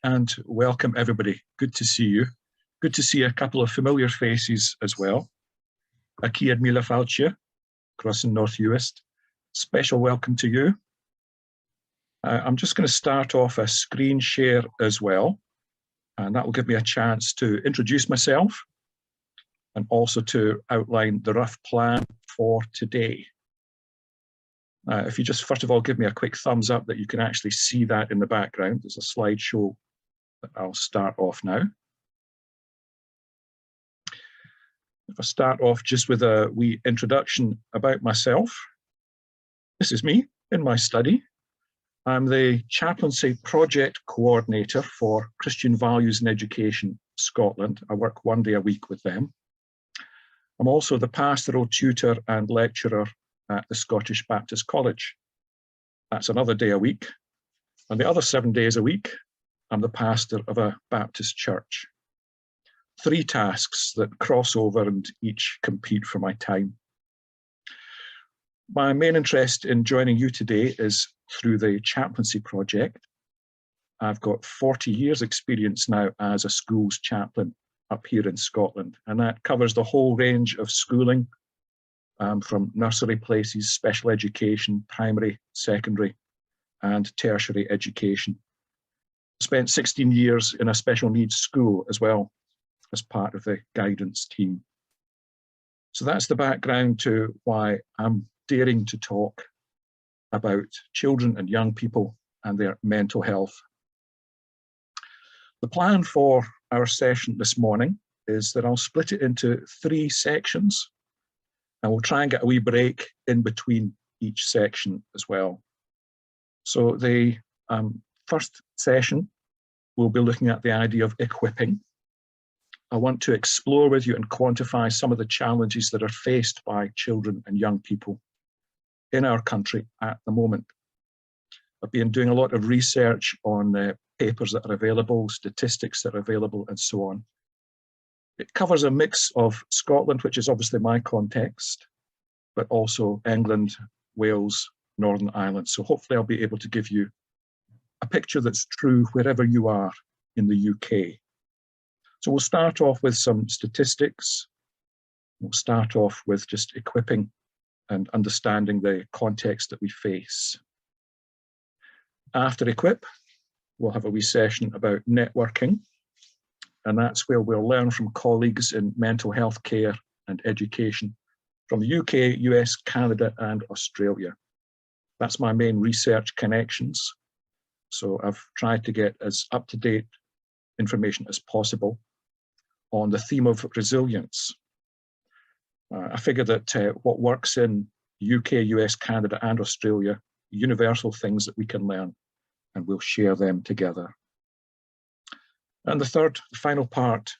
and welcome everybody. Good to see you. Good to see a couple of familiar faces as well. Aki and Mila Falchia, across in North Uist. Special welcome to you. I'm just going to start off a screen share as well, and that will give me a chance to introduce myself and also to outline the rough plan for today. If you just first of all give me a quick thumbs up that you can actually see that in the background. There's a slideshow that I'll start off now. If I start off just with a wee introduction about myself. This is me in my study. I'm the Chaplaincy Project Coordinator for Christian Values in Education Scotland. I work 1 day a week with them. I'm also the pastoral tutor and lecturer at the Scottish Baptist College. That's another day a week. And the other 7 days a week, I'm the pastor of a Baptist church. 3 tasks that cross over and each compete for my time. My main interest in joining you today is through the Chaplaincy Project. I've got 40 years experience now as a schools chaplain up here in Scotland, and that covers the whole range of schooling, from nursery places, special education, primary, secondary, and tertiary education. Spent 16 years in a special needs school as well as part of the guidance team. So that's the background to why I'm daring to talk about children and young people and their mental health. The plan for our session this morning is that I'll split it into 3 sections, and we'll try and get a wee break in between each section as well. So the first session, we'll be looking at the idea of equipping. I want to explore with you and quantify some of the challenges that are faced by children and young people in our country at the moment. I've been doing a lot of research on papers that are available, statistics that are available, and so on. It covers a mix of Scotland, which is obviously my context, but also England, Wales, Northern Ireland. So hopefully I'll be able to give you a picture that's true wherever you are in the UK. So we'll start off with some statistics. We'll start off with just equipping and understanding the context that we face. After equip, we'll have a wee session about networking, and that's where we'll learn from colleagues in mental health care and education from the UK, US, Canada, and Australia. That's my main research connections. So I've tried to get as up-to-date information as possible on the theme of resilience. I figure that what works in UK, US, Canada, and Australia, universal things that we can learn, and we'll share them together. And the final part,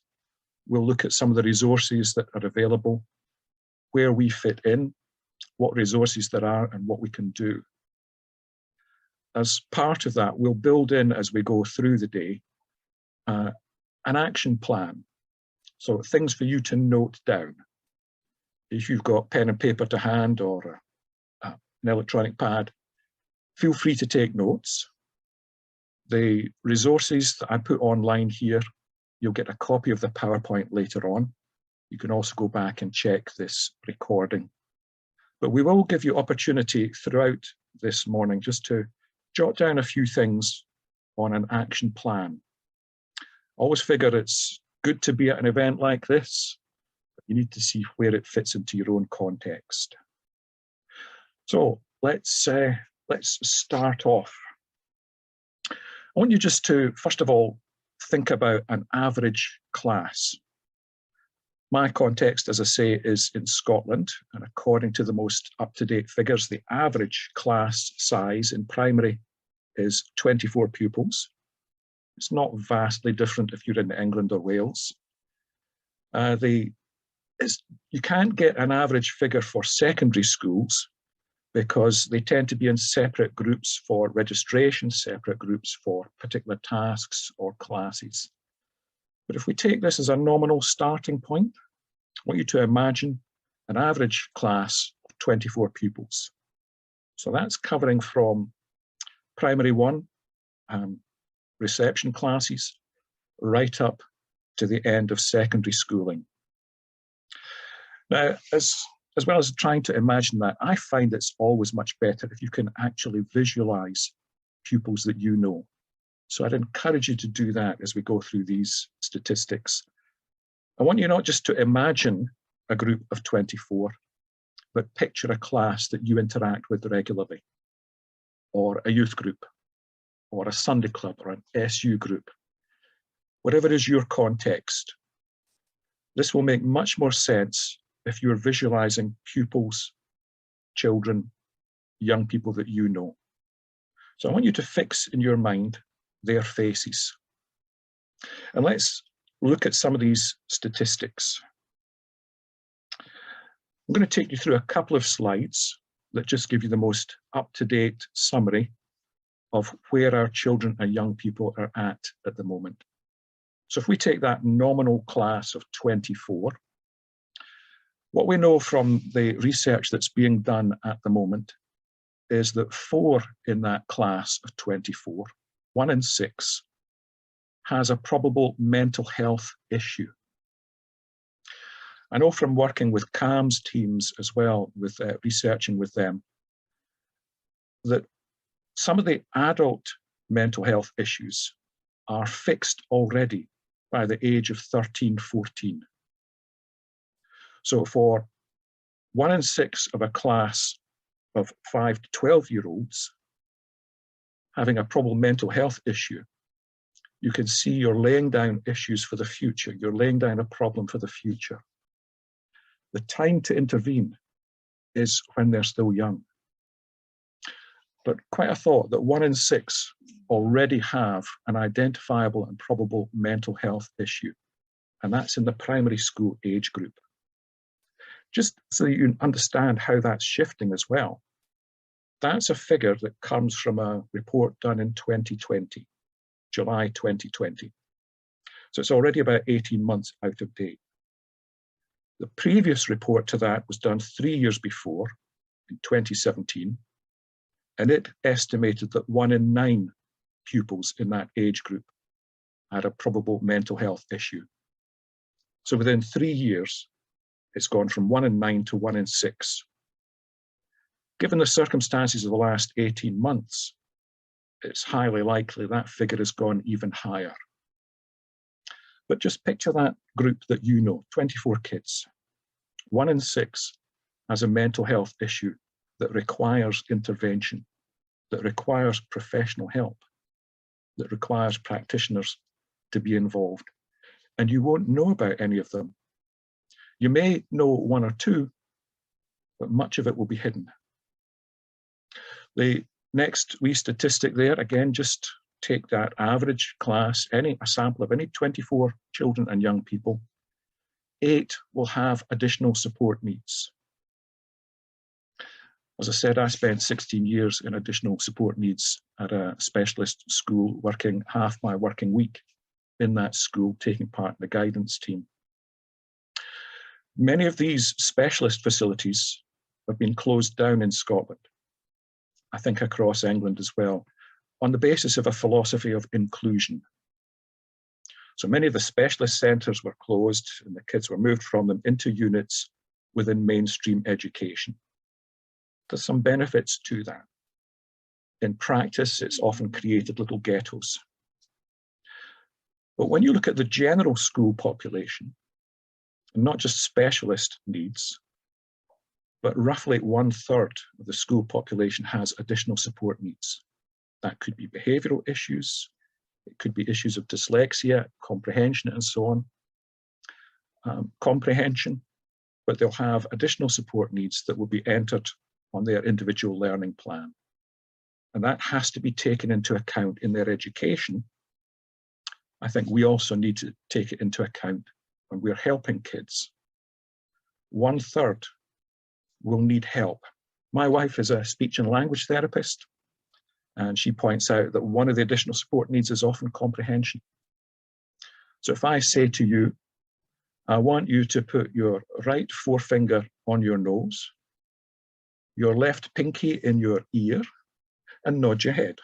we'll look at some of the resources that are available, where we fit in, what resources there are, and what we can do. As part of that, we'll build in, as we go through the day, an action plan. So things for you to note down. If you've got pen and paper to hand or an electronic pad, feel free to take notes. The resources that I put online here, you'll get a copy of the PowerPoint later on. You can also go back and check this recording. But we will give you opportunity throughout this morning just to jot down a few things on an action plan. I always figure it's good to be at an event like this, but you need to see where it fits into your own context. So let's start off. I want you just to, first of all, think about an average class. My context, as I say, is in Scotland, and according to the most up-to-date figures, the average class size in primary is 24 pupils. It's not vastly different if you're in England or Wales. You can't get an average figure for secondary schools because they tend to be in separate groups for registration, separate groups for particular tasks or classes. But if we take this as a nominal starting point, I want you to imagine an average class of 24 pupils. So that's covering from primary 1 reception classes, right up to the end of secondary schooling. Now, as well as trying to imagine that, I find it's always much better if you can actually visualize pupils that you know. So I'd encourage you to do that as we go through these statistics. I want you not just to imagine a group of 24, but picture a class that you interact with regularly, or a youth group, or a Sunday club, or an SU group. Whatever is your context, this will make much more sense if you're visualizing pupils, children, young people that you know. So I want you to fix in your mind their faces. And let's look at some of these statistics. I'm going to take you through a couple of slides that just give you the most up-to-date summary of where our children and young people are at the moment. So if we take that nominal class of 24, what we know from the research that's being done at the moment is that 4 in that class of 24, 1 in 6, has a probable mental health issue. I know from working with CAMS teams as well, with researching with them, that some of the adult mental health issues are fixed already by the age of 13, 14. So for 1 in 6 of a class of 5 to 12-year-olds having a probable mental health issue, you can see you're laying down issues for the future. You're laying down a problem for the future. The time to intervene is when they're still young. But quite a thought that 1 in 6 already have an identifiable and probable mental health issue, and that's in the primary school age group. Just so you understand how that's shifting as well, that's a figure that comes from a report done in 2020, July 2020. So it's already about 18 months out of date. The previous report to that was done 3 years before, in 2017, and it estimated that 1 in 9 pupils in that age group had a probable mental health issue. So within 3 years, it's gone from 1 in 9 to 1 in 6. Given the circumstances of the last 18 months, it's highly likely that figure has gone even higher. But just picture that group that you know, 24 kids. 1 in 6 has a mental health issue that requires intervention, that requires professional help, that requires practitioners to be involved. And you won't know about any of them. You may know 1 or 2, but much of it will be hidden. The next wee statistic there, again, just take that average class, a sample of any 24 children and young people, 8 will have additional support needs. As I said, I spent 16 years in additional support needs at a specialist school, working half my working week in that school, taking part in the guidance team. Many of these specialist facilities have been closed down in Scotland, I think across England as well, on the basis of a philosophy of inclusion. So many of the specialist centres were closed and the kids were moved from them into units within mainstream education. There's some benefits to that. In practice, it's often created little ghettos. But when you look at the general school population, and not just specialist needs, but roughly 1/3 of the school population has additional support needs. That could be behavioural issues, it could be issues of dyslexia, comprehension, and so on. Comprehension, but they'll have additional support needs that will be entered on their individual learning plan. And that has to be taken into account in their education. I think we also need to take it into account when we're helping kids. 1/3 will need help. My wife is a speech and language therapist, and she points out that one of the additional support needs is often comprehension. So if I say to you, I want you to put your right forefinger on your nose, your left pinky in your ear, and nod your head.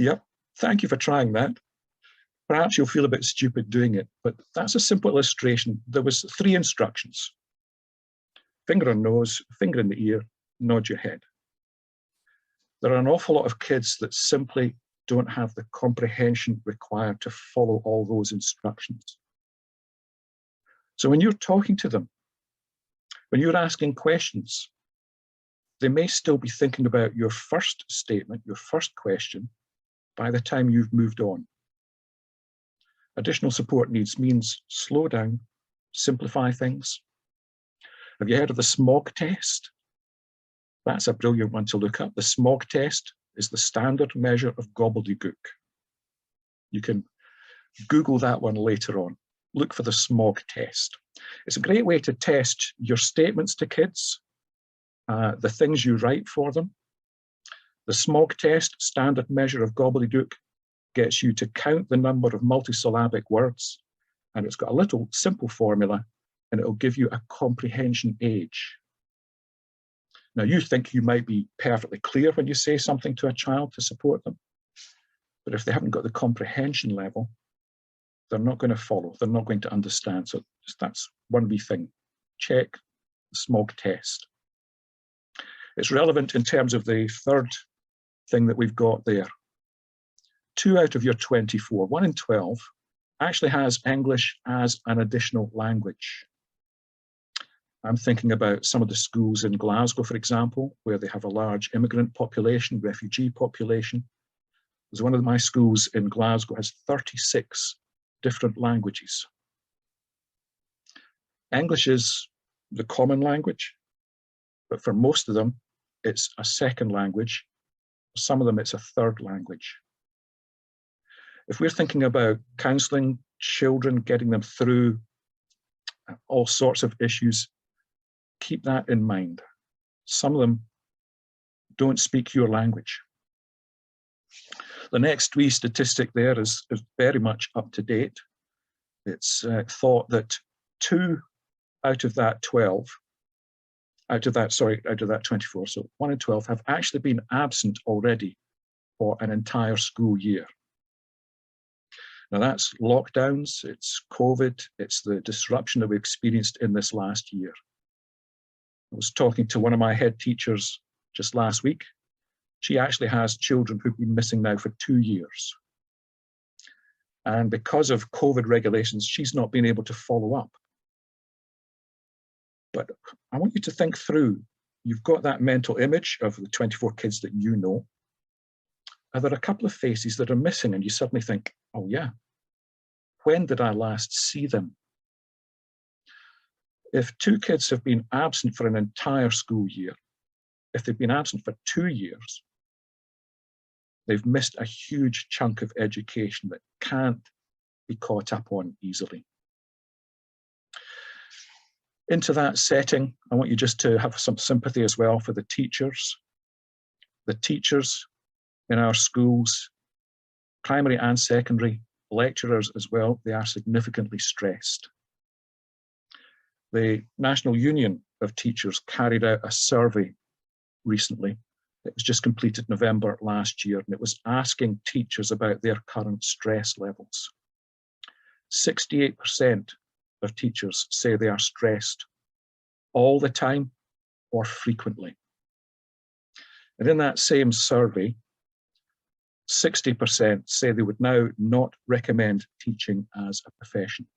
Yep, thank you for trying that. Perhaps you'll feel a bit stupid doing it, but that's a simple illustration. There was 3 instructions. Finger on nose, finger in the ear, nod your head. There are an awful lot of kids that simply don't have the comprehension required to follow all those instructions. So when you're talking to them, when you're asking questions, they may still be thinking about your first statement, your first question, by the time you've moved on. Additional support needs means slow down, simplify things. Have you heard of the SMOG test? That's a brilliant one to look up. The SMOG test is the standard measure of gobbledygook. You can Google that one later on. Look for the SMOG test. It's a great way to test your statements to kids, the things you write for them. The SMOG test, standard measure of gobbledygook, gets you to count the number of multisyllabic words, and it's got a little simple formula, and it'll give you a comprehension age. Now, you think you might be perfectly clear when you say something to a child to support them, but if they haven't got the comprehension level, they're not going to follow, they're not going to understand. So that's one wee thing. Check the SMOG test. It's relevant in terms of the third thing that we've got there. 2 out of your 24, 1 in 12, actually has English as an additional language. I'm thinking about some of the schools in Glasgow, for example, where they have a large immigrant population, refugee population. There's one of my schools in Glasgow has 36 different languages. English is the common language, but for most of them, it's a second language. For some of them, it's a third language. If we're thinking about counselling children, getting them through all sorts of issues, keep that in mind. Some of them don't speak your language. The next wee statistic there is very much up to date. It's thought that 2 out of that 12, out of that 24, so 1 in 12 have actually been absent already for an entire school year. Now that's lockdowns, it's COVID, it's the disruption that we experienced in this last year. I was talking to one of my head teachers just last week. She actually has children who've been missing now for 2 years. And because of COVID regulations, she's not been able to follow up. But I want you to think through, you've got that mental image of the 24 kids that you know. Are there a couple of faces that are missing and you suddenly think, oh yeah, when did I last see them? If 2 kids have been absent for an entire school year, if they've been absent for 2 years, they've missed a huge chunk of education that can't be caught up on easily. Into that setting, I want you just to have some sympathy as well for the teachers. The teachers in our schools, primary and secondary, lecturers as well, they are significantly stressed. The National Union of Teachers carried out a survey recently. It was just completed November last year, and it was asking teachers about their current stress levels. 68% of teachers say they are stressed all the time or frequently. And in that same survey, 60% say they would now not recommend teaching as a profession.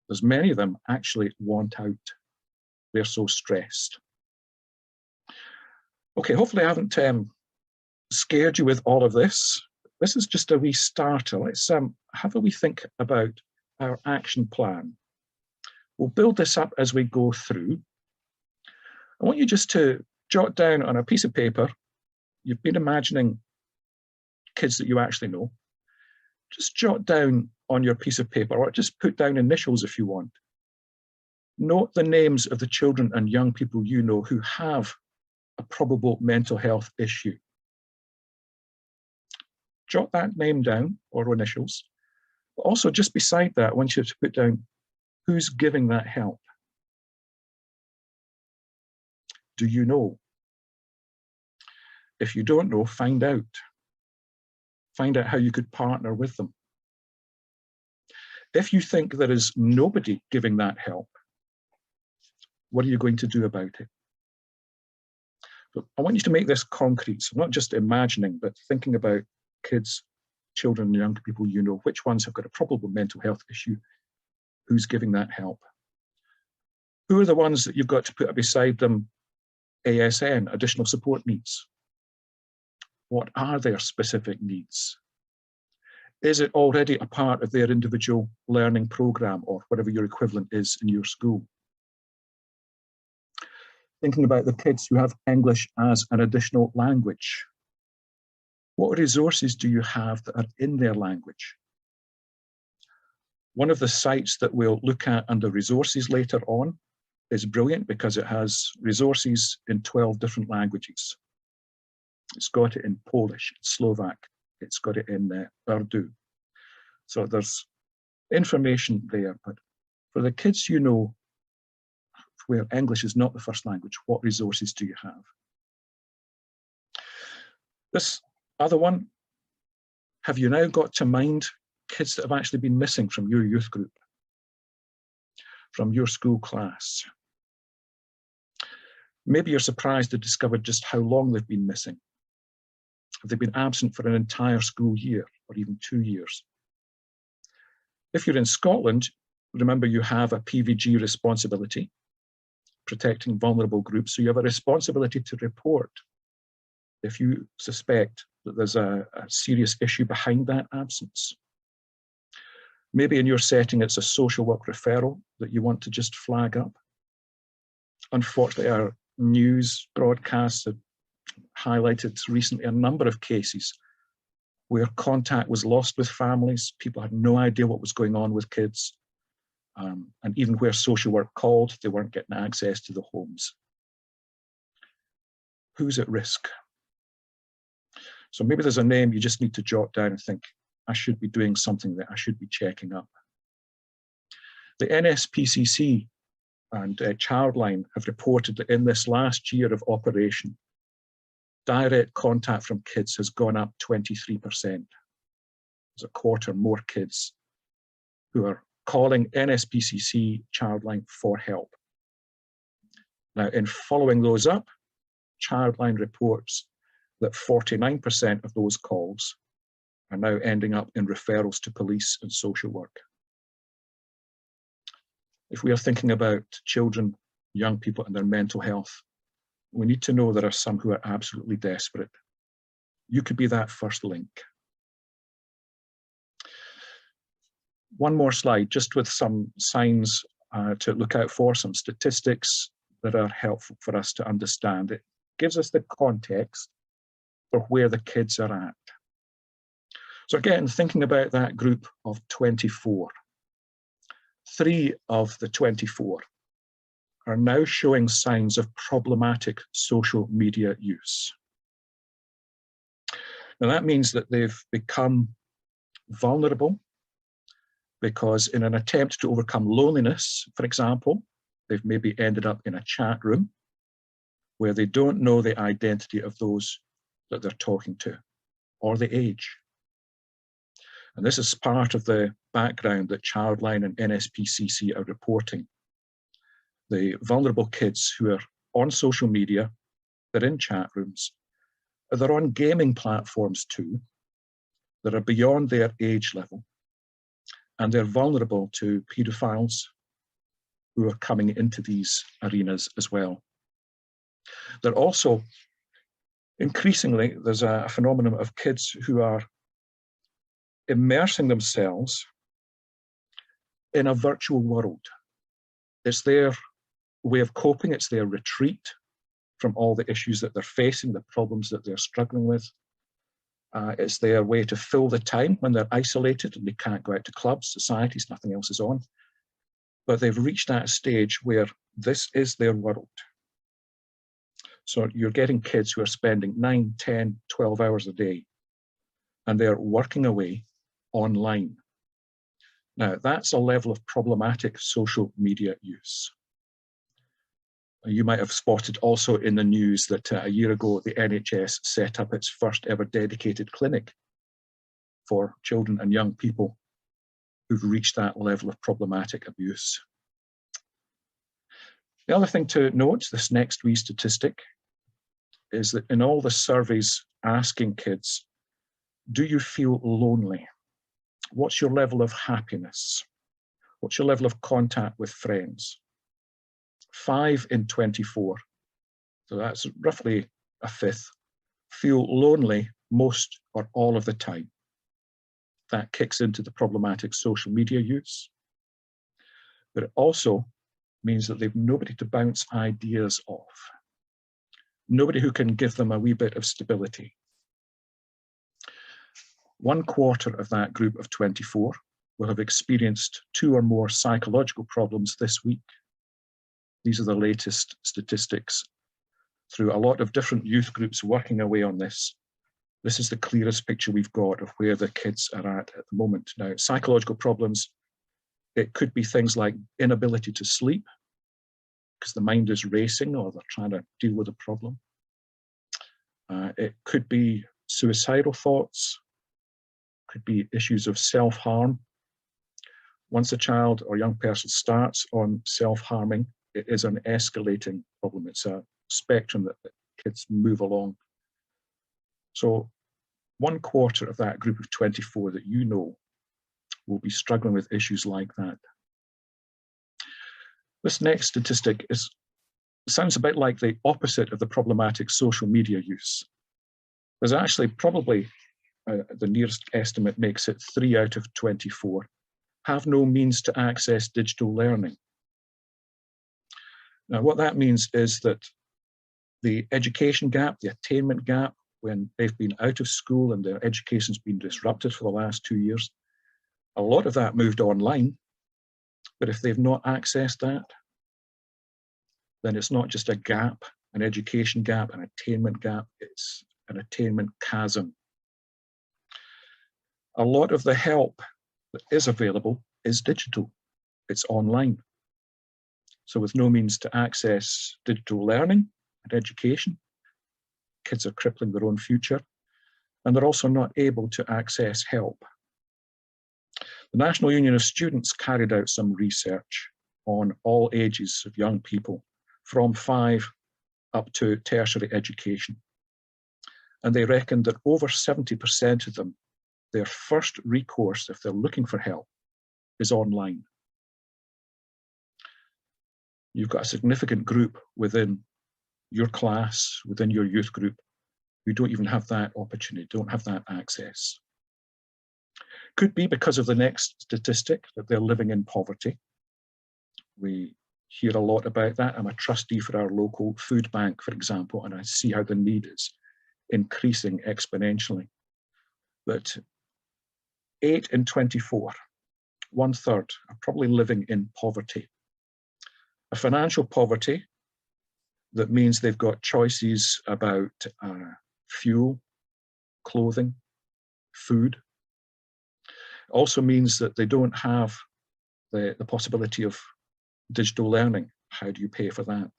There's many of them actually want out. They're so stressed. Okay, hopefully I haven't scared you with all of this. This is just a wee starter. Let's have a wee think about our action plan. We'll build this up as we go through. I want you just to jot down on a piece of paper, you've been imagining kids that you actually know, just jot down on your piece of paper, or just put down initials if you want. Note the names of the children and young people you know who have a probable mental health issue. Jot that name down, or initials. But also just beside that, I want you to put down who's giving that help. Do you know? If you don't know, find out. Find out how you could partner with them. If you think there is nobody giving that help, what are you going to do about it? So I want you to make this concrete, so not just imagining, but thinking about kids, children, and young people you know, which ones have got a probable mental health issue, who's giving that help? Who are the ones that you've got to put beside them ASN, additional support needs? What are their specific needs? Is it already a part of their individual learning program or whatever your equivalent is in your school? Thinking about the kids who have English as an additional language. What resources do you have that are in their language? One of the sites that we'll look at under resources later on is brilliant because it has resources in 12 different languages. It's got it in Polish, Slovak, it's got it in Urdu. So there's information there, but for the kids you know where English is not the first language, what resources do you have? This other one, have you now got to mind kids that have actually been missing from your youth group, from your school class? Maybe you're surprised to discover just how long they've been missing. Have they been absent for an entire school year or even 2 years? If you're in Scotland, remember you have a PVG responsibility, protecting vulnerable groups, so you have a responsibility to report if you suspect that there's a serious issue behind that absence. Maybe in your setting it's a social work referral that you want to just flag up. Unfortunately, our news broadcasts have highlighted recently a number of cases where contact was lost with families, people had no idea what was going on with kids, and even where social work called, they weren't getting access to the homes. Who's at risk? So maybe there's a name you just need to jot down and think, I should be doing something that I should be checking up. The NSPCC and Childline have reported that in this last year of operation, direct contact from kids has gone up 23%. There's a quarter more kids who are calling NSPCC Childline for help. Now, in following those up, Childline reports that 49% of those calls are now ending up in referrals to police and social work. If we are thinking about children, young people and their mental health, we need to know there are some who are absolutely desperate. You could be that first link. One more slide, just with some signs to look out for, some statistics that are helpful for us to understand. It gives us the context for where the kids are at. So again, thinking about that group of 24, 3 of the 24 are now showing signs of problematic social media use. Now that means that they've become vulnerable because in an attempt to overcome loneliness, for example, they've maybe ended up in a chat room where they don't know the identity of those that they're talking to or the age. And this is part of the background that Childline and NSPCC are reporting. The vulnerable kids who are on social media, they're in chat rooms, they're on gaming platforms too, that are beyond their age level, and they're vulnerable to paedophiles who are coming into these arenas as well. They're also, increasingly, there's a phenomenon of kids who are immersing themselves in a virtual world. It's their way of coping, it's their retreat from all the issues that they're facing, the problems that they're struggling with. It's their way to fill the time when they're isolated and they can't go out to clubs, societies, nothing else is on. But they've reached that stage where this is their world. So you're getting kids who are spending 9, 10, 12 hours a day, and they're working away online. Now, that's a level of problematic social media use. You might have spotted also in the news that a year ago, the NHS set up its first ever dedicated clinic for children and young people who've reached that level of problematic abuse. The other thing to note, this next wee statistic, is that in all the surveys asking kids, do you feel lonely? What's your level of happiness? What's your level of contact with friends? 5 in 24, so that's roughly a fifth, feel lonely most or all of the time. That kicks into the problematic social media use. But it also means that they've nobody to bounce ideas off. Nobody who can give them a wee bit of stability. 1/4 of that group of 24 will have experienced 2 or more psychological problems this week. These are the latest statistics through a lot of different youth groups working away on this. This is the clearest picture we've got of where the kids are at the moment. Now, psychological problems, it could be things like inability to sleep because the mind is racing or they're trying to deal with a problem. It could be suicidal thoughts, could be issues of self-harm. Once a child or young person starts on self-harming, it is an escalating problem. It's a spectrum that kids move along. So 1/4 of that group of 24 that you know will be struggling with issues like that. This next statistic sounds a bit like the opposite of the problematic social media use. There's actually probably, the nearest estimate makes it 3 out of 24, have no means to access digital learning. Now, what that means is that the education gap, the attainment gap, when they've been out of school and their education's been disrupted for the last 2 years, a lot of that moved online. But if they've not accessed that, then it's not just a gap, an education gap, an attainment gap, it's an attainment chasm. A lot of the help that is available is digital, it's online. So with no means to access digital learning and education, kids are crippling their own future, and they're also not able to access help. The National Union of Students carried out some research on all ages of young people from 5 up to tertiary education. And they reckoned that over 70% of them, their first recourse, if they're looking for help, is online. You've got a significant group within your class, within your youth group, who don't even have that opportunity, don't have that access. Could be because of the next statistic, that they're living in poverty. We hear a lot about that. I'm a trustee for our local food bank, for example, and I see how the need is increasing exponentially. But 8 in 24, 1/3, are probably living in poverty. A financial poverty that means they've got choices about fuel, clothing, food. It also means that they don't have the possibility of digital learning. How do you pay for that?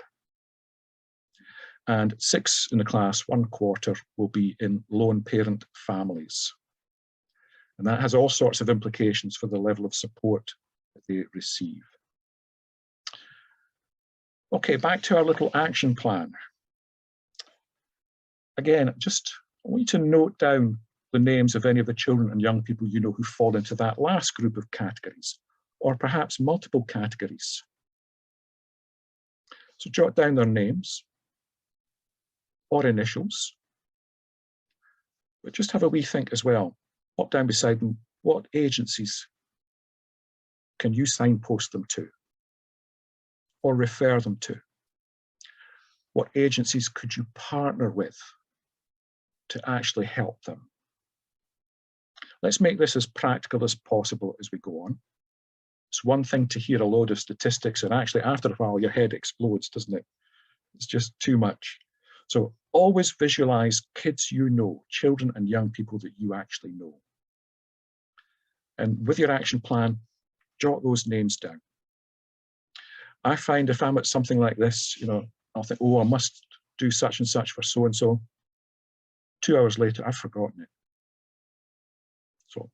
And 6 in the class, 1/4, will be in lone parent families. And that has all sorts of implications for the level of support that they receive. Okay, back to our little action plan. Again, I want you to note down the names of any of the children and young people you know who fall into that last group of categories, or perhaps multiple categories. So jot down their names or initials, but just have a wee think as well. Pop down beside them, what agencies can you signpost them to or refer them to? What agencies could you partner with to actually help them? Let's make this as practical as possible as we go on. It's one thing to hear a load of statistics, and actually after a while your head explodes, doesn't it? It's just too much. So always visualize kids you know, children and young people that you actually know. And with your action plan, jot those names down. I find if I'm at something like this, I'll think, oh, I must do such and such for so-and-so. 2 hours later, I've forgotten it. So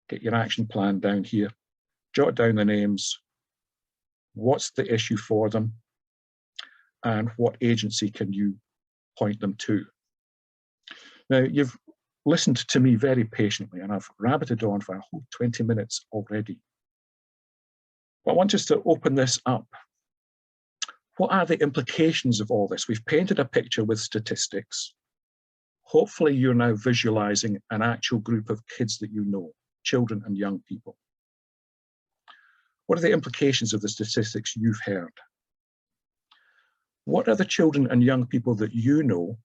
get your action plan down here, jot down the names, what's the issue for them, and what agency can you point them to. Now, you've listened to me very patiently, and I've rabbited on for a whole 20 minutes already. But I want us to open this up. What are the implications of all this? We've painted a picture with statistics. Hopefully you're now visualizing an actual group of kids that you know, children and young people. What are the implications of the statistics you've heard? What are the children and young people that you know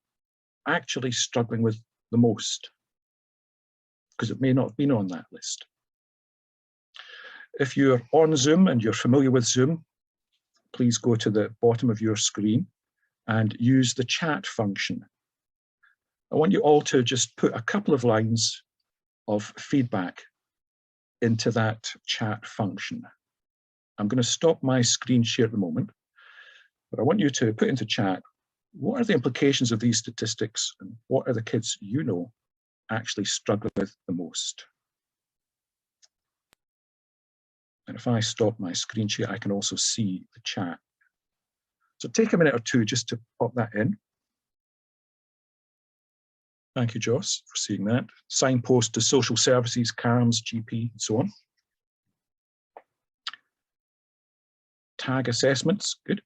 actually struggling with the most? Because it may not have been on that list. If you're on Zoom and you're familiar with Zoom, please go to the bottom of your screen and use the chat function. I want you all to just put a couple of lines of feedback into that chat function. I'm going to stop my screen share at the moment, but I want you to put into chat, what are the implications of these statistics and what are the kids you know actually struggle with the most? And if I stop my screen share, I can also see the chat. So take a minute or two just to pop that in. Thank you, Joss, for seeing that. Signpost to social services, CARMS, GP, and so on. Tag assessments, good.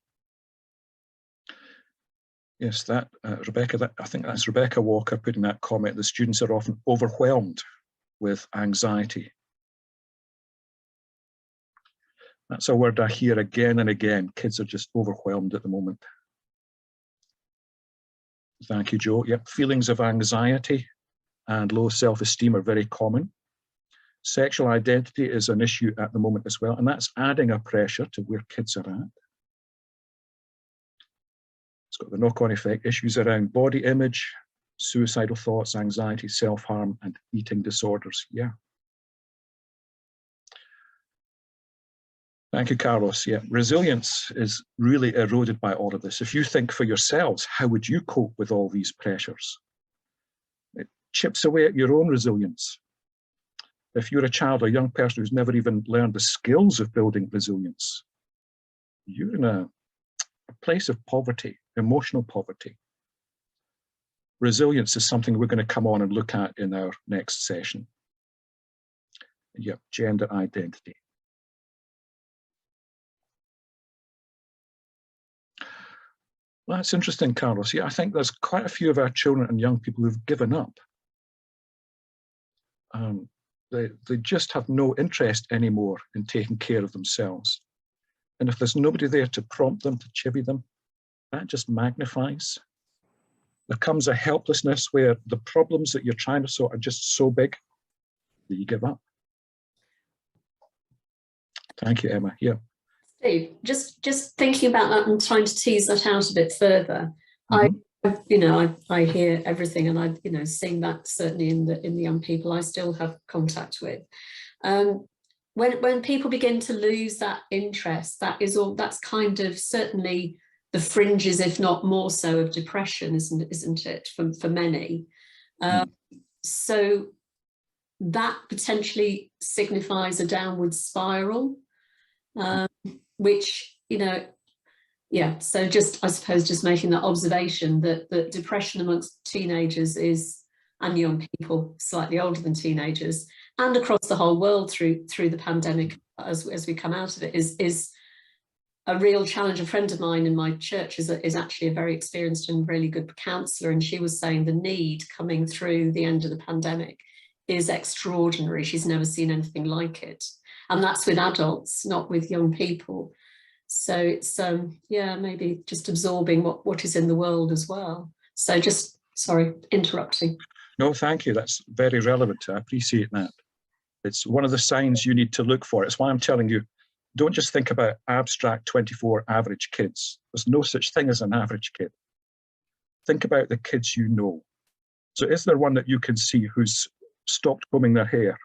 Yes, that, Rebecca, I think that's Rebecca Walker putting that comment. The students are often overwhelmed with anxiety. That's a word I hear again and again. Kids are just overwhelmed at the moment. Thank you, Joe. Yep, feelings of anxiety and low self-esteem are very common. Sexual identity is an issue at the moment as well, and that's adding a pressure to where kids are at. It's got the knock-on effect, issues around body image, suicidal thoughts, anxiety, self-harm, and eating disorders. Yeah. Thank you, Carlos. Yeah, resilience is really eroded by all of this. If you think for yourselves, how would you cope with all these pressures? It chips away at your own resilience. If you're a child or a young person who's never even learned the skills of building resilience, you're in a place of poverty, emotional poverty. Resilience is something we're going to come on and look at in our next session. Yep, gender identity. Well, that's interesting, Carlos. Yeah, I think there's quite a few of our children and young people who've given up. They just have no interest anymore in taking care of themselves. And if there's nobody there to prompt them, to chivvy them, that just magnifies. There comes a helplessness where the problems that you're trying to sort are just so big that you give up. Thank you, Emma. Yeah. Steve, just thinking about that and trying to tease that out a bit further. I hear everything, and seeing that certainly in the young people I still have contact with. When people begin to lose that interest, that's kind of certainly the fringes, if not more so, of depression, isn't it, for many? So that potentially signifies a downward spiral. Which, yeah, so I suppose just making that observation that depression amongst teenagers and young people slightly older than teenagers, and across the whole world through the pandemic as we come out of it, is a real challenge. A friend of mine in my church is actually a very experienced and really good counsellor, and she was saying the need coming through the end of the pandemic is extraordinary. She's never seen anything like it. And that's with adults, not with young people. So it's, maybe just absorbing what is in the world as well. So just, sorry, interrupting. No, thank you. That's very relevant. I appreciate that. It's one of the signs you need to look for. It's why I'm telling you, don't just think about abstract 24 average kids. There's no such thing as an average kid. Think about the kids you know. So is there one that you can see who's stopped combing their hair,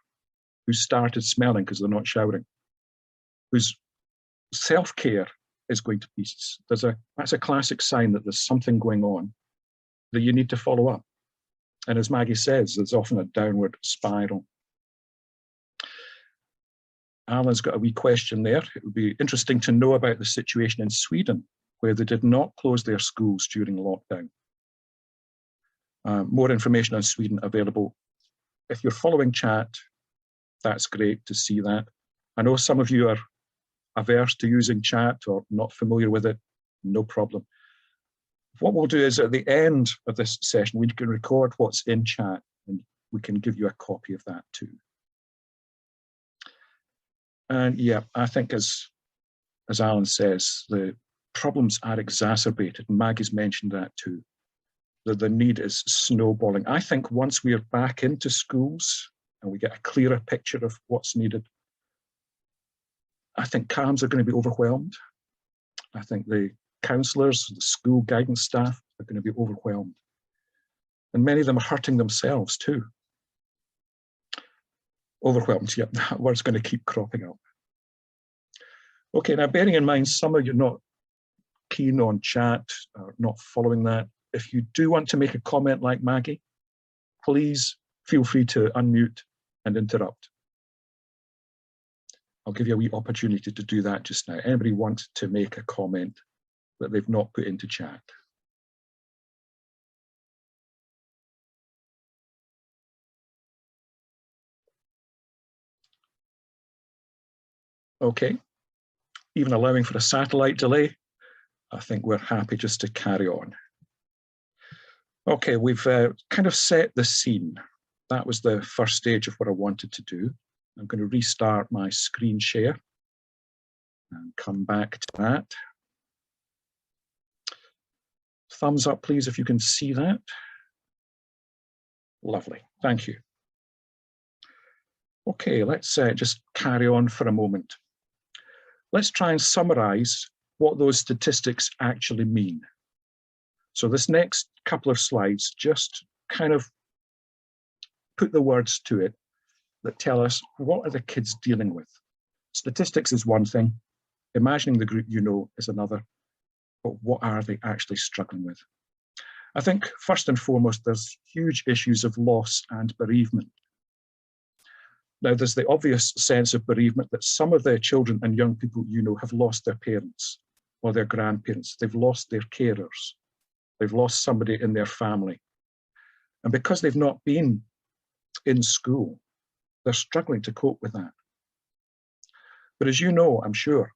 who started smelling because they're not showering, whose self-care is going to pieces? That's a classic sign that there's something going on that you need to follow up. And as Maggie says, there's often a downward spiral. Alan's got a wee question there. It would be interesting to know about the situation in Sweden, where they did not close their schools during lockdown. More information on Sweden available. If you're following chat, that's great to see that. I know some of you are averse to using chat or not familiar with it, no problem. What we'll do is at the end of this session, we can record what's in chat and we can give you a copy of that too. And yeah, I think as Alan says, the problems are exacerbated, and Maggie's mentioned that too. The need is snowballing. I think once we're back into schools and we get a clearer picture of what's needed, I think CAMs are going to be overwhelmed. I think the counsellors, the school guidance staff are going to be overwhelmed. And many of them are hurting themselves too. Overwhelmed, yeah, that word's going to keep cropping up. Okay, now bearing in mind some of you are not keen on chat or not following that, if you do want to make a comment like Maggie, please feel free to unmute and interrupt. I'll give you a wee opportunity to do that just now. Anybody want to make a comment that they've not put into chat? Okay, even allowing for a satellite delay, I think we're happy just to carry on. Okay, we've kind of set the scene. That was the first stage of what I wanted to do. I'm going to restart my screen share and come back to that. Thumbs up, please, if you can see that. Lovely, thank you. Okay, let's just carry on for a moment. Let's try and summarize what those statistics actually mean. So this next couple of slides just kind of put the words to it that tell us what are the kids dealing with. Statistics is one thing, imagining the group you know is another, but what are they actually struggling with? I think first and foremost, there's huge issues of loss and bereavement. Now, there's the obvious sense of bereavement that some of the children and young people you know have lost their parents or their grandparents. They've lost their carers. They've lost somebody in their family. And because they've not been in school, they're struggling to cope with that. But as you know, I'm sure,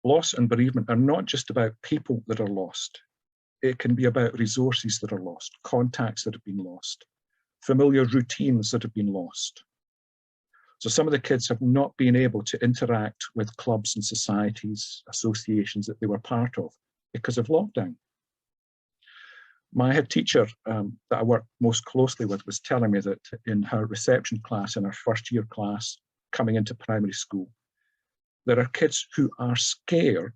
loss and bereavement are not just about people that are lost. It can be about resources that are lost, contacts that have been lost, familiar routines that have been lost. So some of the kids have not been able to interact with clubs and societies, associations that they were part of because of lockdown. My head teacher that I worked most closely with was telling me that in her reception class, in her first year class, coming into primary school, there are kids who are scared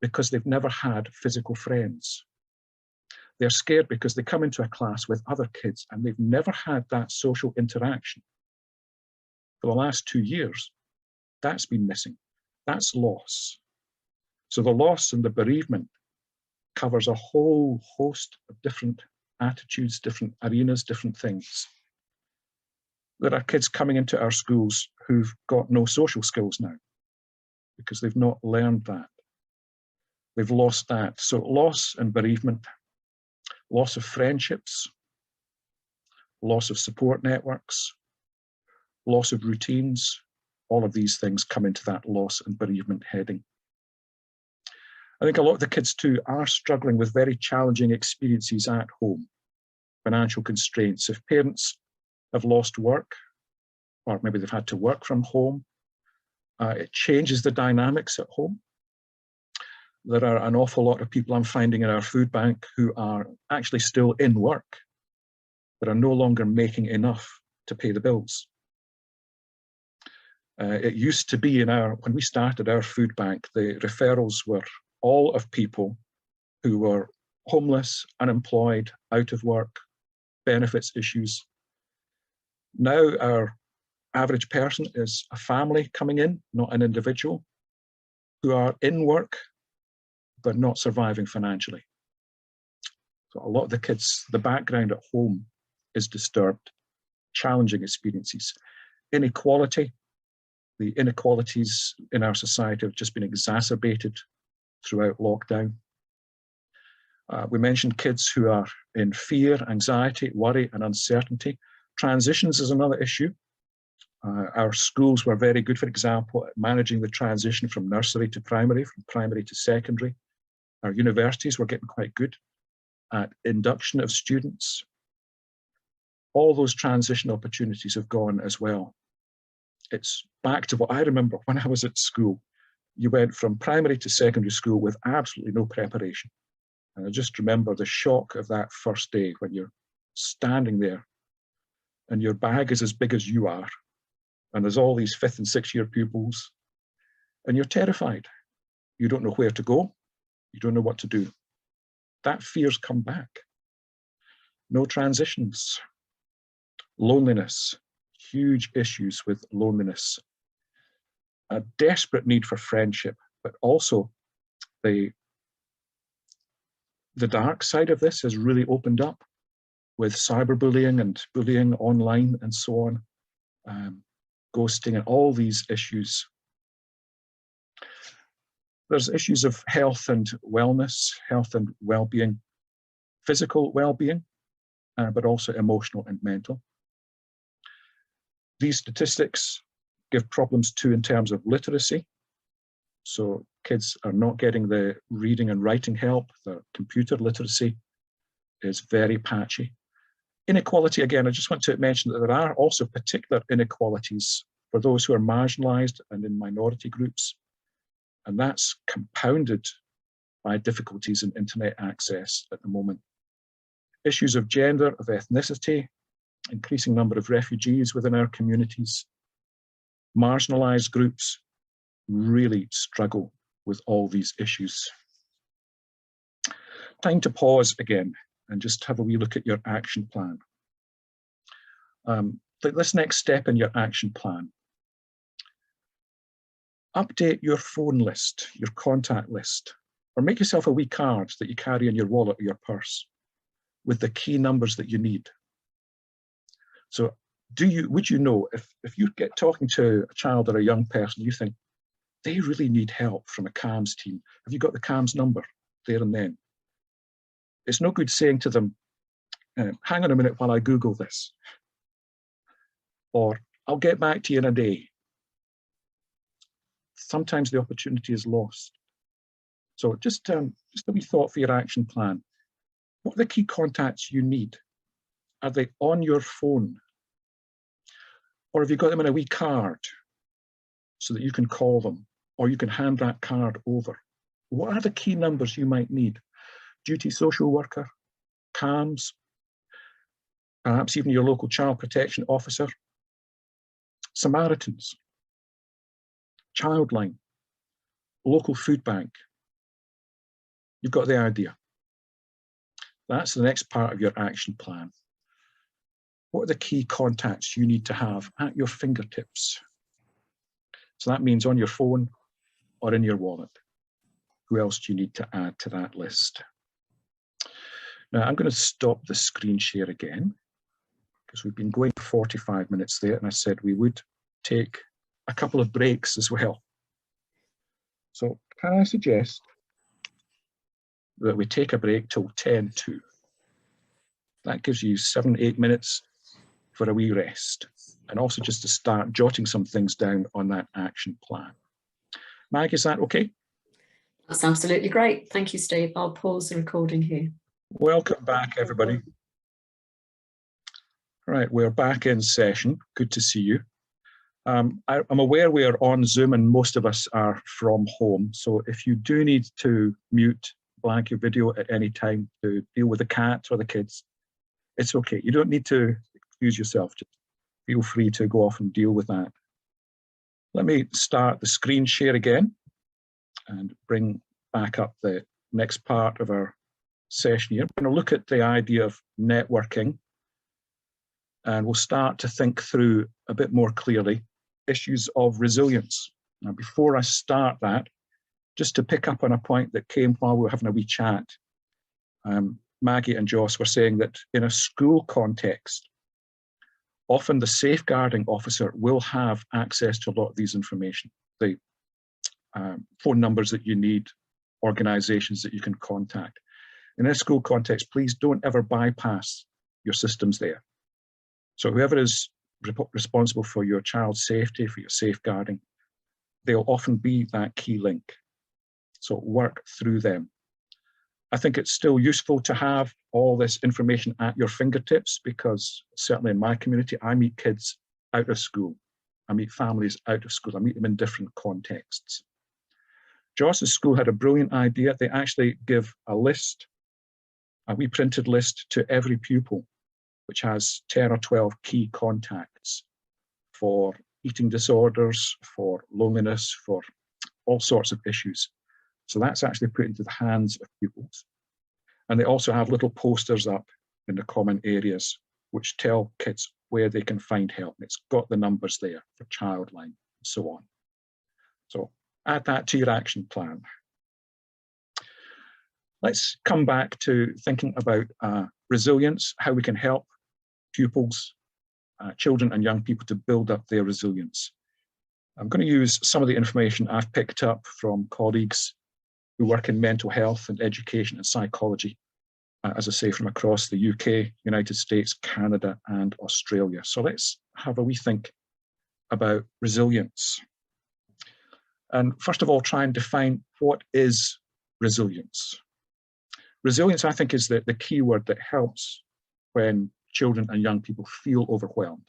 because they've never had physical friends. They're scared because they come into a class with other kids and they've never had that social interaction. For the last 2 years, that's been missing. That's loss. So the loss and the bereavement covers a whole host of different attitudes, different arenas, different things. There are kids coming into our schools who've got no social skills now because they've not learned that. They've lost that. So loss and bereavement, loss of friendships, loss of support networks, loss of routines, all of these things come into that loss and bereavement heading. I think a lot of the kids too are struggling with very challenging experiences at home, financial constraints. If parents have lost work, or maybe they've had to work from home, it changes the dynamics at home. There are an awful lot of people I'm finding in our food bank who are actually still in work, but are no longer making enough to pay the bills. It used to be when we started our food bank, the referrals were all of people who were homeless, unemployed, out of work, benefits issues. Now our average person is a family coming in, not an individual, who are in work, but not surviving financially. So a lot of the kids, the background at home is disturbed, challenging experiences. Inequality, The inequalities in our society have just been exacerbated throughout lockdown. We mentioned kids who are in fear, anxiety, worry, and uncertainty. Transitions is another issue. Our schools were very good, for example, at managing the transition from nursery to primary, from primary to secondary. Our universities were getting quite good at induction of students. All those transition opportunities have gone as well. It's back to what I remember when I was at school. You went from primary to secondary school with absolutely no preparation. And I just remember the shock of that first day when you're standing there and your bag is as big as you are. And there's all these 5th and 6th year pupils and you're terrified. You don't know where to go. You don't know what to do. That fear's come back. No transitions. Loneliness, huge issues with loneliness. A desperate need for friendship, but also the dark side of this has really opened up with cyberbullying and bullying online and so on, ghosting and all these issues. There's issues of health and wellness, health and well-being, physical well-being, but also emotional and mental. These statistics give problems too in terms of literacy. So kids are not getting the reading and writing help. The computer literacy is very patchy. Inequality, again, I just want to mention that there are also particular inequalities for those who are marginalised and in minority groups. And that's compounded by difficulties in internet access at the moment. Issues of gender, of ethnicity, increasing number of refugees within our communities, marginalised groups really struggle with all these issues. Time to pause again and just have a wee look at your action plan. This next step in your action plan. Update your phone list, your contact list, or make yourself a wee card that you carry in your wallet or your purse with the key numbers that you need. So would you know, if you get talking to a child or a young person, you think they really need help from a CAMHS team, have you got the CAMHS number there and then? It's no good saying to them, hang on a minute while I Google this, or I'll get back to you in a day. Sometimes the opportunity is lost. So just a wee thought for your action plan. What are the key contacts you need? Are they on your phone? Or have you got them in a wee card so that you can call them, or you can hand that card over? What are the key numbers you might need? Duty social worker, CAMHS, perhaps even your local child protection officer, Samaritans, Childline, local food bank. You've got the idea. That's the next part of your action plan. What are the key contacts you need to have at your fingertips? So that means on your phone or in your wallet. Who else do you need to add to that list? Now I'm going to stop the screen share again because we've been going for 45 minutes there, and I said we would take a couple of breaks as well. So can I suggest that we take a break till 10:02? That gives you 7-8 minutes for a wee rest, and also just to start jotting some things down on that action plan. Mag, is that okay? That's absolutely great. Thank you, Steve. I'll pause the recording here. Welcome back, everybody. All right, we're back in session. Good to see you. I'm aware we are on Zoom and most of us are from home. So if you do need to mute, blank your video at any time to deal with the cat or the kids, it's okay. You don't need to excuse yourself. Just feel free to go off and deal with that. Let me start the screen share again and bring back up the next part of our session here. We're going to look at the idea of networking, and we'll start to think through a bit more clearly issues of resilience. Now, before I start that, just to pick up on a point that came while we were having a wee chat, Maggie and Joss were saying that in a school context, Often the safeguarding officer will have access to a lot of these information, the phone numbers that you need, organisations that you can contact. In a school context, please don't ever bypass your systems there. So whoever is responsible for your child's safety, for your safeguarding, they'll often be that key link. So work through them. I think it's still useful to have all this information at your fingertips, because certainly in my community, I meet kids out of school. I meet families out of school. I meet them in different contexts. Joss's school had a brilliant idea. They actually give a list, a wee printed list to every pupil, which has 10 or 12 key contacts for eating disorders, for loneliness, for all sorts of issues. So that's actually put into the hands of pupils. And they also have little posters up in the common areas which tell kids where they can find help. It's got the numbers there for Childline and so on. So add that to your action plan. Let's come back to thinking about resilience, how we can help pupils, children and young people to build up their resilience. I'm going to use some of the information I've picked up from colleagues who work in mental health and education and psychology, as I say, from across the UK, United States, Canada, and Australia. So let's have a wee think about resilience. And first of all, try and define what is resilience. Resilience, I think, is the key word that helps when children and young people feel overwhelmed,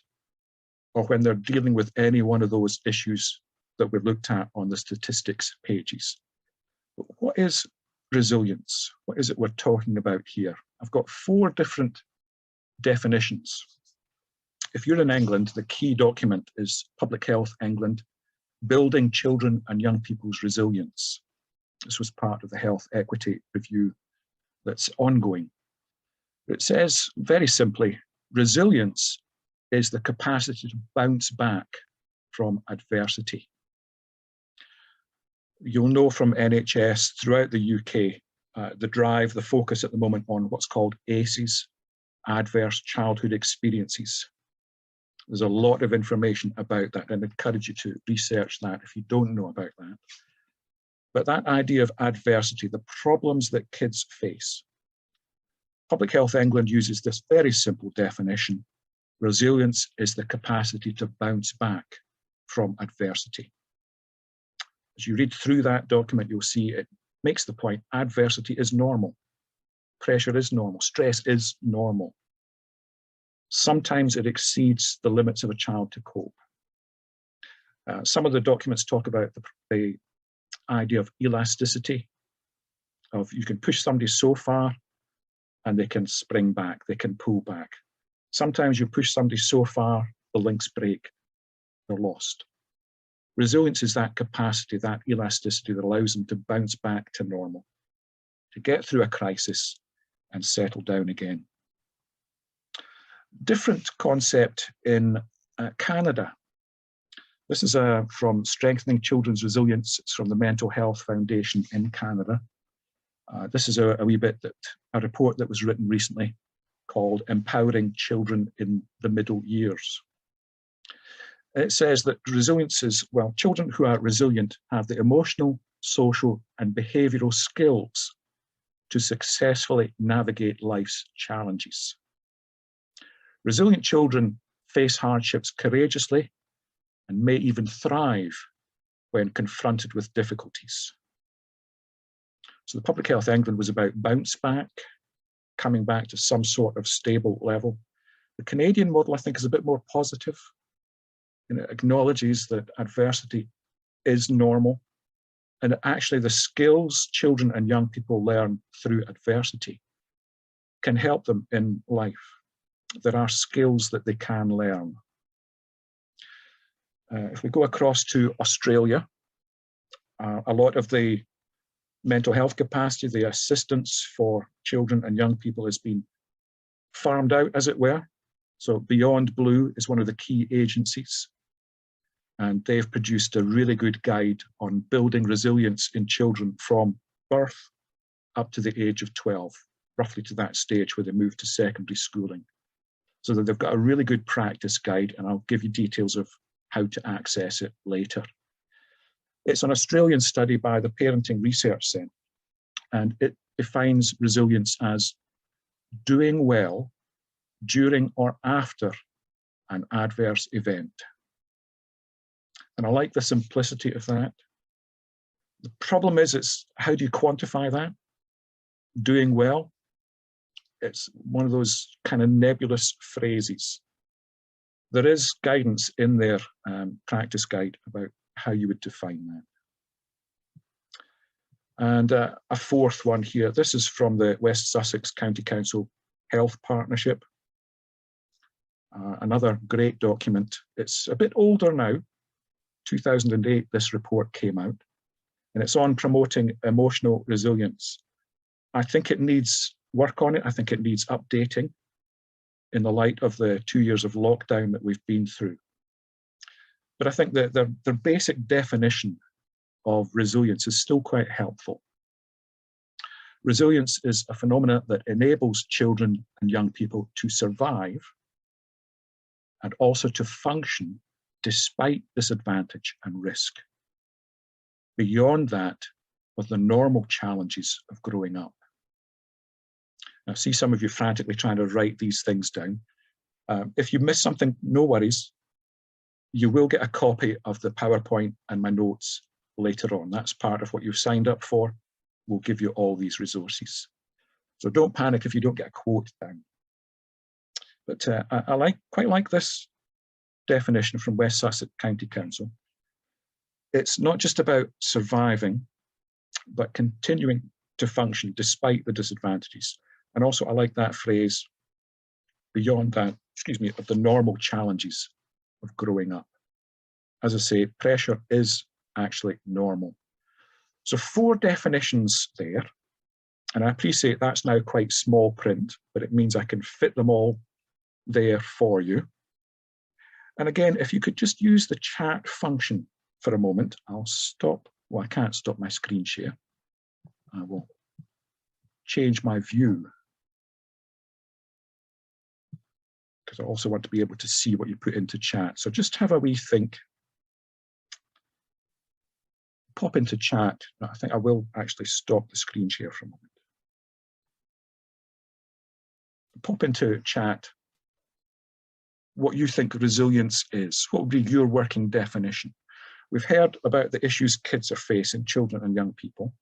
or when they're dealing with any one of those issues that we've looked at on the statistics pages. But what is resilience? What is it we're talking about here? I've got 4 different definitions. If you're in England, the key document is Public Health England, Building Children and Young People's Resilience. This was part of the Health Equity Review that's ongoing. It says, very simply, resilience is the capacity to bounce back from adversity. You'll know from NHS throughout the UK, the drive, the focus at the moment on what's called ACEs, Adverse Childhood Experiences. There's a lot of information about that, and I encourage you to research that if you don't know about that. But that idea of adversity, the problems that kids face. Public Health England uses this very simple definition. Resilience is the capacity to bounce back from adversity. As you read through that document, you'll see it makes the point, adversity is normal. Pressure is normal. Stress is normal. Sometimes it exceeds the limits of a child to cope. Some of the documents talk about the idea of elasticity, of you can push somebody so far and they can spring back, they can pull back. Sometimes you push somebody so far, the links break, they're lost. Resilience is that capacity, that elasticity that allows them to bounce back to normal, to get through a crisis and settle down again. Different concept in Canada. This is from Strengthening Children's Resilience. It's from the Mental Health Foundation in Canada. This is a wee bit a report that was written recently called Empowering Children in the Middle Years. It says that resilience is, well, children who are resilient have the emotional, social, and behavioural skills to successfully navigate life's challenges. Resilient children face hardships courageously and may even thrive when confronted with difficulties. So the Public Health England was about bounce back, coming back to some sort of stable level. The Canadian model, I think, is a bit more positive. And it acknowledges that adversity is normal, and actually the skills children and young people learn through adversity can help them in life. There are skills that they can learn. If we go across to Australia, a lot of the mental health capacity, the assistance for children and young people has been farmed out, as it were. So Beyond Blue is one of the key agencies, and they've produced a really good guide on building resilience in children from birth up to the age of 12, roughly to that stage where they move to secondary schooling. so that they've got a really good practice guide, and I'll give you details of how to access it later. It's an Australian study by the Parenting Research Centre, and it defines resilience as doing well during or after an adverse event. And I like the simplicity of that. The problem is, it's how do you quantify that? Doing well, it's one of those kind of nebulous phrases. There is guidance in their practice guide about how you would define that. And a fourth one here, this is from the West Sussex County Council Health Partnership. Another great document. It's a bit older now, 2008 this report came out, and it's on promoting emotional resilience. I think it needs work on it. I think it needs updating in the light of the 2 years of lockdown that we've been through. But I think that their basic definition of resilience is still quite helpful. Resilience is a phenomenon that enables children and young people to survive and also to function despite disadvantage and risk. Beyond that, with the normal challenges of growing up. Now, I see some of you frantically trying to write these things down. If you miss something, no worries. You will get a copy of the PowerPoint and my notes later on. That's part of what you've signed up for. We'll give you all these resources. So don't panic if you don't get a quote down. But I quite like this definition from West Sussex County Council. It's not just about surviving, but continuing to function despite the disadvantages. And also I like that phrase, beyond that, of the normal challenges of growing up. As I say, pressure is actually normal. So 4 definitions there, and I appreciate that's now quite small print, but it means I can fit them all there for you. And again, if you could just use the chat function for a moment, I'll stop, well, I can't stop my screen share. I will change my view, because I also want to be able to see what you put into chat. So just have a wee think. Pop into chat. I think I will actually stop the screen share for a moment. Pop into chat what you think resilience is. What would be your working definition? We've heard about the issues kids are facing, children and young people.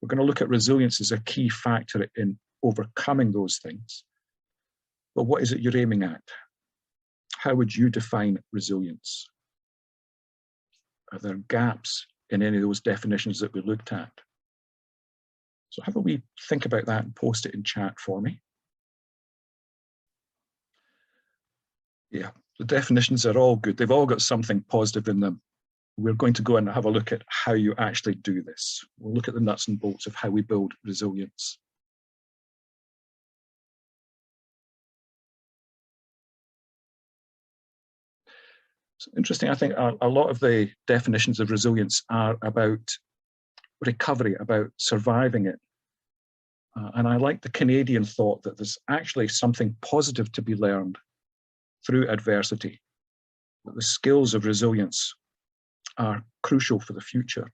We're going to look at resilience as a key factor in overcoming those things. But what is it you're aiming at? How would you define resilience? Are there gaps in any of those definitions that we looked at? So have a wee think about that and post it in chat for me. Yeah, the definitions are all good. They've all got something positive in them. We're going to go and have a look at how you actually do this. We'll look at the nuts and bolts of how we build resilience. It's interesting, I think a lot of the definitions of resilience are about recovery, about surviving it. And I like the Canadian thought that there's actually something positive to be learned through adversity, that the skills of resilience are crucial for the future.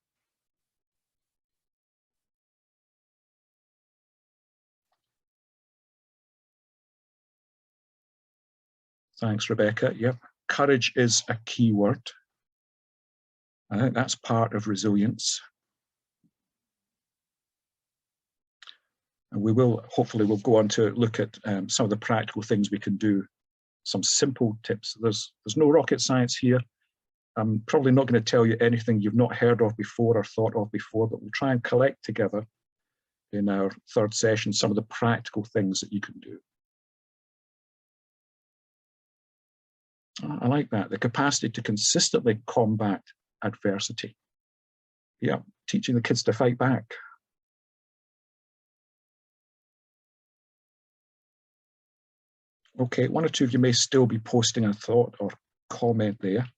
Thanks, Rebecca. Yep, courage is a key word. I think that's part of resilience. And we will, hopefully, we'll go on to look at some of the practical things we can do, some simple tips. There's no rocket science here. I'm probably not going to tell you anything you've not heard of before or thought of before, but we'll try and collect together in our 3rd session some of the practical things that you can do. I like that, the capacity to consistently combat adversity. Yeah, teaching the kids to fight back. Okay, 1 or 2 of you may still be posting a thought or comment there.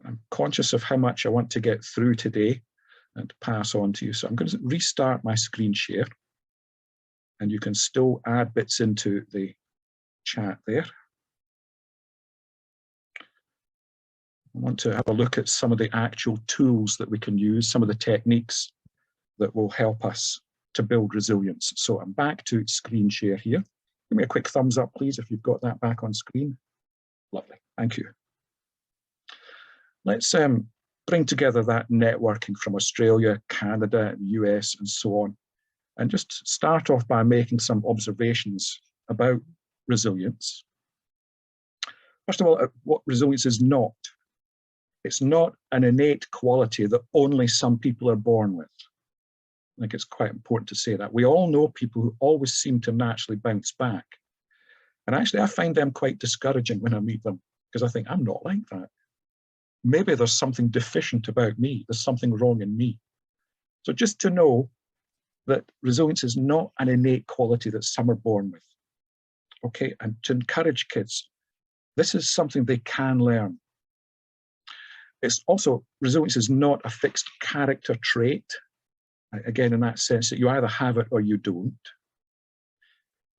I'm conscious of how much I want to get through today and pass on to you. So I'm going to restart my screen share, and you can still add bits into the chat there. I want to have a look at some of the actual tools that we can use, some of the techniques that will help us to build resilience. So I'm back to screen share here. Give me a quick thumbs up, please, if you've got that back on screen. Lovely, thank you. Let's bring together that networking from Australia, Canada, US, and so on, and just start off by making some observations about resilience. First of all, what resilience is not. It's not an innate quality that only some people are born with. I think it's quite important to say that. We all know people who always seem to naturally bounce back. And actually, I find them quite discouraging when I meet them, because I think, I'm not like that. Maybe there's something deficient about me. There's something wrong in me. So just to know that resilience is not an innate quality that some are born with. Okay, and to encourage kids, this is something they can learn. It's also, resilience is not a fixed character trait. Again, in that sense that you either have it or you don't.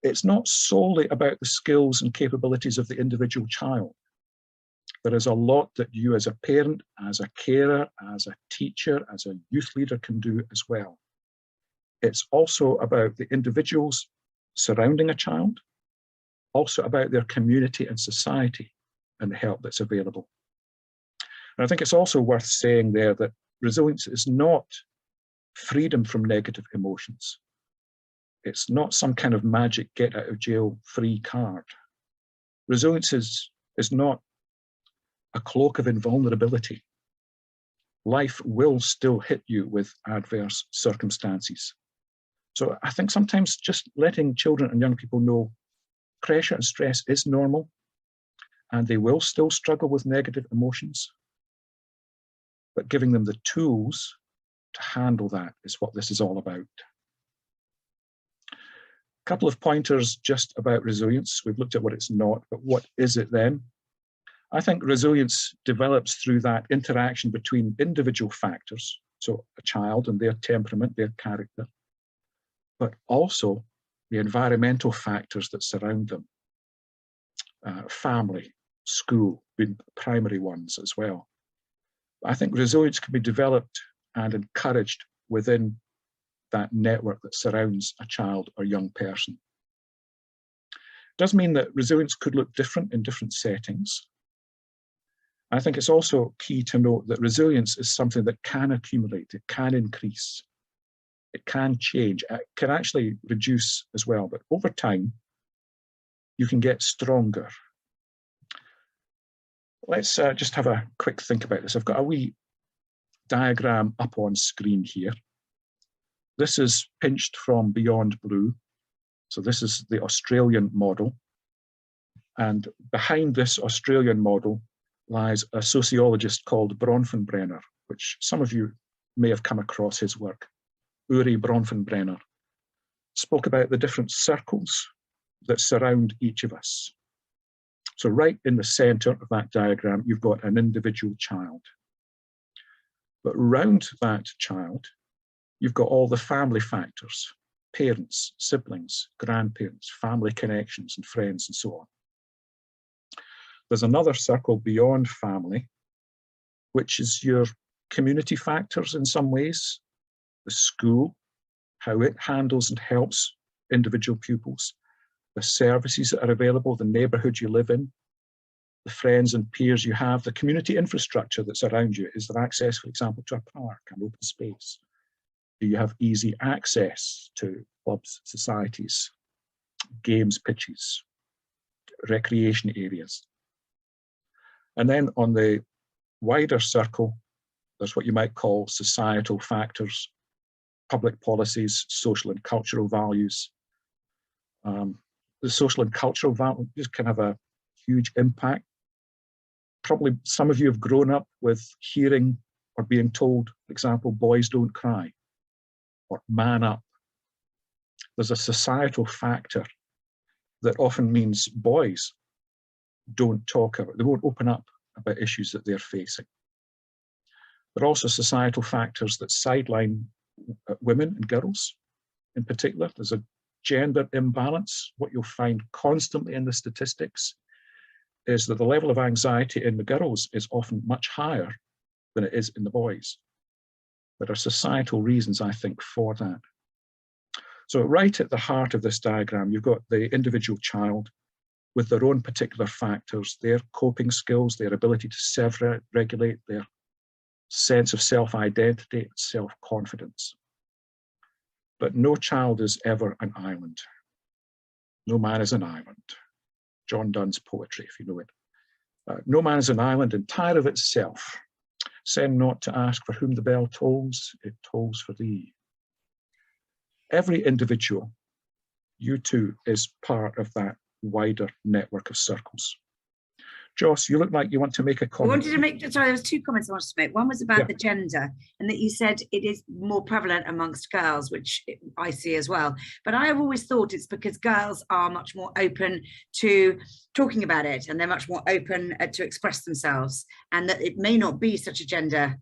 It's not solely about the skills and capabilities of the individual child. There is a lot that you as a parent, as a carer, as a teacher, as a youth leader can do as well. It's also about the individuals surrounding a child, also about their community and society and the help that's available. And I think it's also worth saying there that resilience is not freedom from negative emotions. It's not some kind of magic get out of jail free card. Resilience is not a cloak of invulnerability. Life will still hit you with adverse circumstances. So I think sometimes just letting children and young people know pressure and stress is normal, and they will still struggle with negative emotions, but giving them the tools to handle that is what this is all about. A couple of pointers just about resilience. We've looked at what it's not, but what is it then? I think resilience develops through that interaction between individual factors, so a child and their temperament, their character, but also the environmental factors that surround them. Family, school, being primary ones as well. I think resilience can be developed and encouraged within that network that surrounds a child or young person. It does mean that resilience could look different in different settings. I think it's also key to note that resilience is something that can accumulate, it can increase, it can change, it can actually reduce as well, but over time, you can get stronger. Let's just have a quick think about this. I've got a wee diagram up on screen here. This is pinched from Beyond Blue. So this is the Australian model. And behind this Australian model lies a sociologist called Bronfenbrenner, which some of you may have come across his work. Uri Bronfenbrenner spoke about the different circles that surround each of us. So right in the center of that diagram, you've got an individual child. But around that child, you've got all the family factors, parents, siblings, grandparents, family connections and friends and so on. There's another circle beyond family, which is your community factors in some ways, the school, how it handles and helps individual pupils, the services that are available, the neighbourhood you live in, the friends and peers you have, the community infrastructure that's around you. Is there access, for example, to a park, an open space? Do you have easy access to clubs, societies, games pitches, recreation areas? And then on the wider circle, there's what you might call societal factors, public policies, social and cultural values. The social and cultural values can have a huge impact. Probably some of you have grown up with hearing or being told, for example, boys don't cry or man up. There's a societal factor that often means boys don't talk about, they won't open up about issues that they're facing. There are also societal factors that sideline women and girls in particular. There's a gender imbalance, what you'll find constantly in the statistics is that the level of anxiety in the girls is often much higher than it is in the boys. There are societal reasons, I think, for that. So right at the heart of this diagram, you've got the individual child with their own particular factors, their coping skills, their ability to self-regulate, their sense of self-identity, self-confidence. But no child is ever an island. No man is an island. John Donne's poetry, if you know it. No man is an island entire of itself. Send not to ask for whom the bell tolls, it tolls for thee. Every individual, you too, is part of that wider network of circles. Joss, you look like you want to make a comment. I wanted to make, sorry, there was two comments I wanted to make. One was about the gender, and that you said it is more prevalent amongst girls, which I see as well. But I have always thought it's because girls are much more open to talking about it, and they're much more open to express themselves, and that it may not be such a gender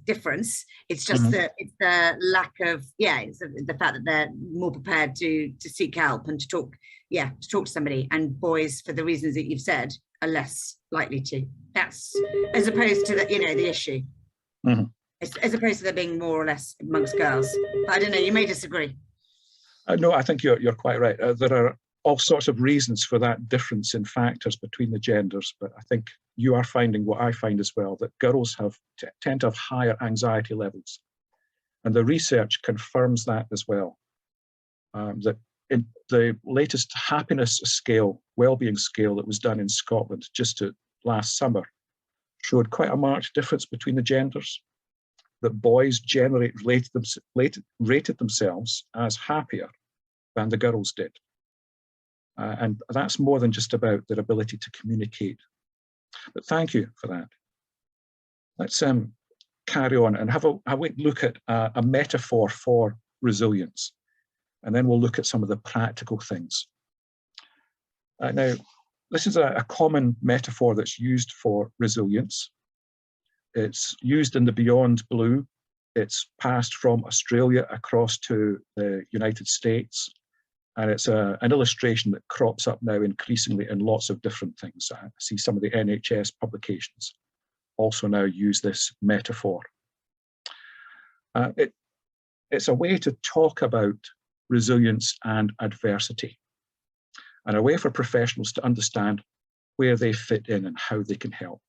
difference. It's just that it's the lack of, it's the fact that they're more prepared to seek help and to talk to somebody, and boys, for the reasons that you've said, are less likely to. That's as opposed to the, the issue. As opposed to there being more or less amongst girls. But I don't know, you may disagree. No, I think you're quite right. There are all sorts of reasons for that difference in factors between the genders, but I think you are finding what I find as well, that girls tend to have higher anxiety levels. And the research confirms that as well. That in the latest happiness scale, well-being scale that was done in Scotland just last summer, showed quite a marked difference between the genders, that boys generally rated themselves as happier than the girls did. And that's more than just about their ability to communicate. But thank you for that. Let's carry on and have a look at a metaphor for resilience. And then we'll look at some of the practical things. Now, this is a common metaphor that's used for resilience. It's used in the Beyond Blue. It's passed from Australia across to the United States. And it's an illustration that crops up now increasingly in lots of different things. I see some of the NHS publications also now use this metaphor. It's a way to talk about resilience and adversity, and a way for professionals to understand where they fit in and how they can help.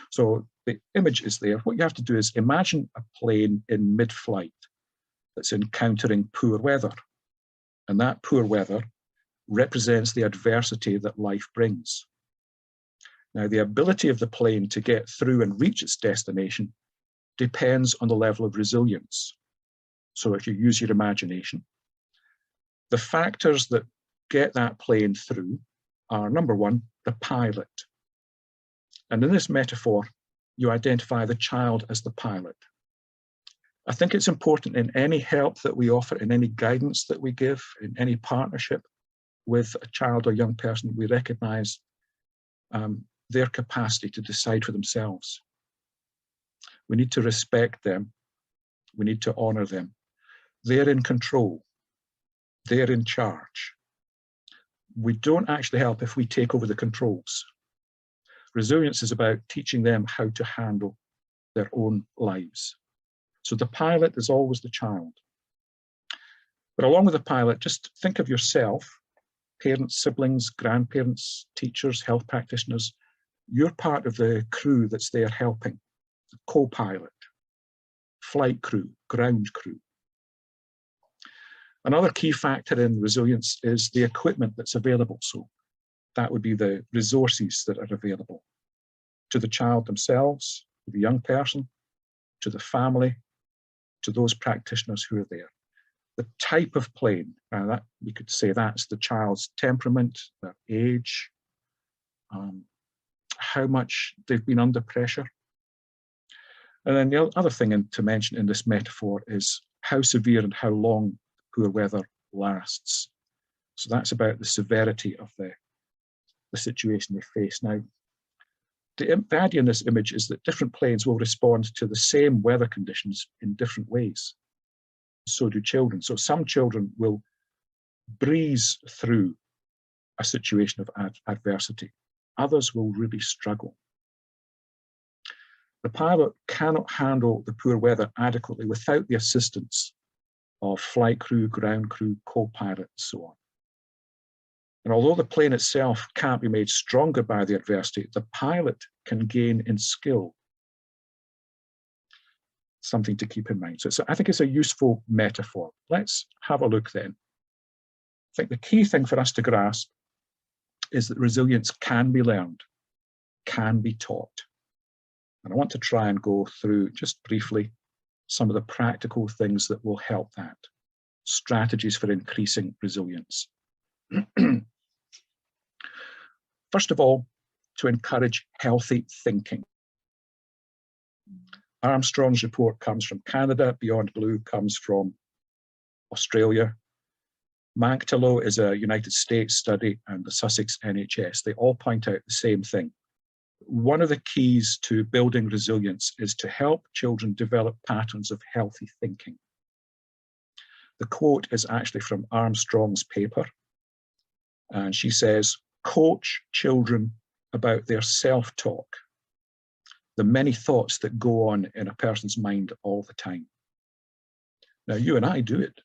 So the image is there. What you have to do is imagine a plane in mid-flight that's encountering poor weather. And that poor weather represents the adversity that life brings. Now, the ability of the plane to get through and reach its destination depends on the level of resilience. So if you use your imagination, the factors that get that plane through are, number one, the pilot. And in this metaphor, you identify the child as the pilot. I think it's important in any help that we offer, in any guidance that we give, in any partnership with a child or young person, we recognize their capacity to decide for themselves. We need to respect them. We need to honor them. They're in control. They're in charge. We don't actually help if we take over the controls. Resilience is about teaching them how to handle their own lives. So the pilot is always the child. But along with the pilot, just think of yourself, parents, siblings, grandparents, teachers, health practitioners. You're part of the crew that's there helping, the co-pilot, flight crew, ground crew. Another key factor in resilience is the equipment that's available. So that would be the resources that are available to the child themselves, to the young person, to the family, to those practitioners who are there. The type of plane, that we could say that's the child's temperament, their age, how much they've been under pressure. And then the other thing to mention in this metaphor is how severe and how long poor weather lasts. So that's about the severity of the situation they face. Now, the idea in this image is that different planes will respond to the same weather conditions in different ways. So do children. So some children will breeze through a situation of adversity. Others will really struggle. The pilot cannot handle the poor weather adequately without the assistance of flight crew, ground crew, co-pilot, and so on. And although the plane itself can't be made stronger by the adversity, the pilot can gain in skill. Something to keep in mind. So I think it's a useful metaphor. Let's have a look then. I think the key thing for us to grasp is that resilience can be learned, can be taught. And I want to try and go through just briefly some of the practical things that will help that. Strategies for increasing resilience. First of all, to encourage healthy thinking. Armstrong's report comes from Canada, Beyond Blue comes from Australia. Manctillo is a United States study, and the Sussex NHS. They all point out the same thing. One of the keys to building resilience is to help children develop patterns of healthy thinking. The quote is actually from Armstrong's paper, and she says, "Coach children about their self-talk, the many thoughts that go on in a person's mind all the time." Now, you and I do it.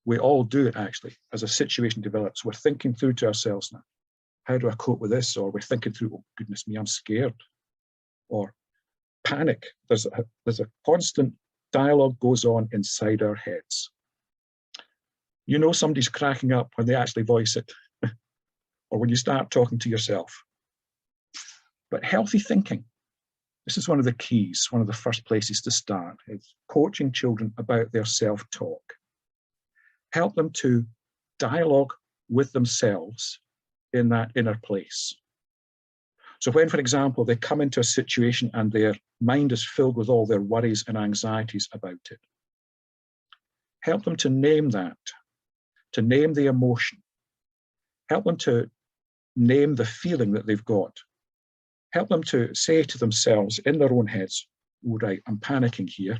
We all do it, actually. As a situation develops, we're thinking through to ourselves now, how do I cope with this? Or we're thinking through, oh, goodness me, I'm scared. Or panic. There's a constant dialogue goes on inside our heads. You know somebody's cracking up when they actually voice it, or when you start talking to yourself. But healthy thinking, this is one of the keys, one of the first places to start, is coaching children about their self-talk. Help them to dialogue with themselves in that inner place. So when, for example, they come into a situation and their mind is filled with all their worries and anxieties about it, help them to name that, to name the emotion. Help them to name the feeling that they've got. Help them to say to themselves in their own heads, oh, right, I'm panicking here,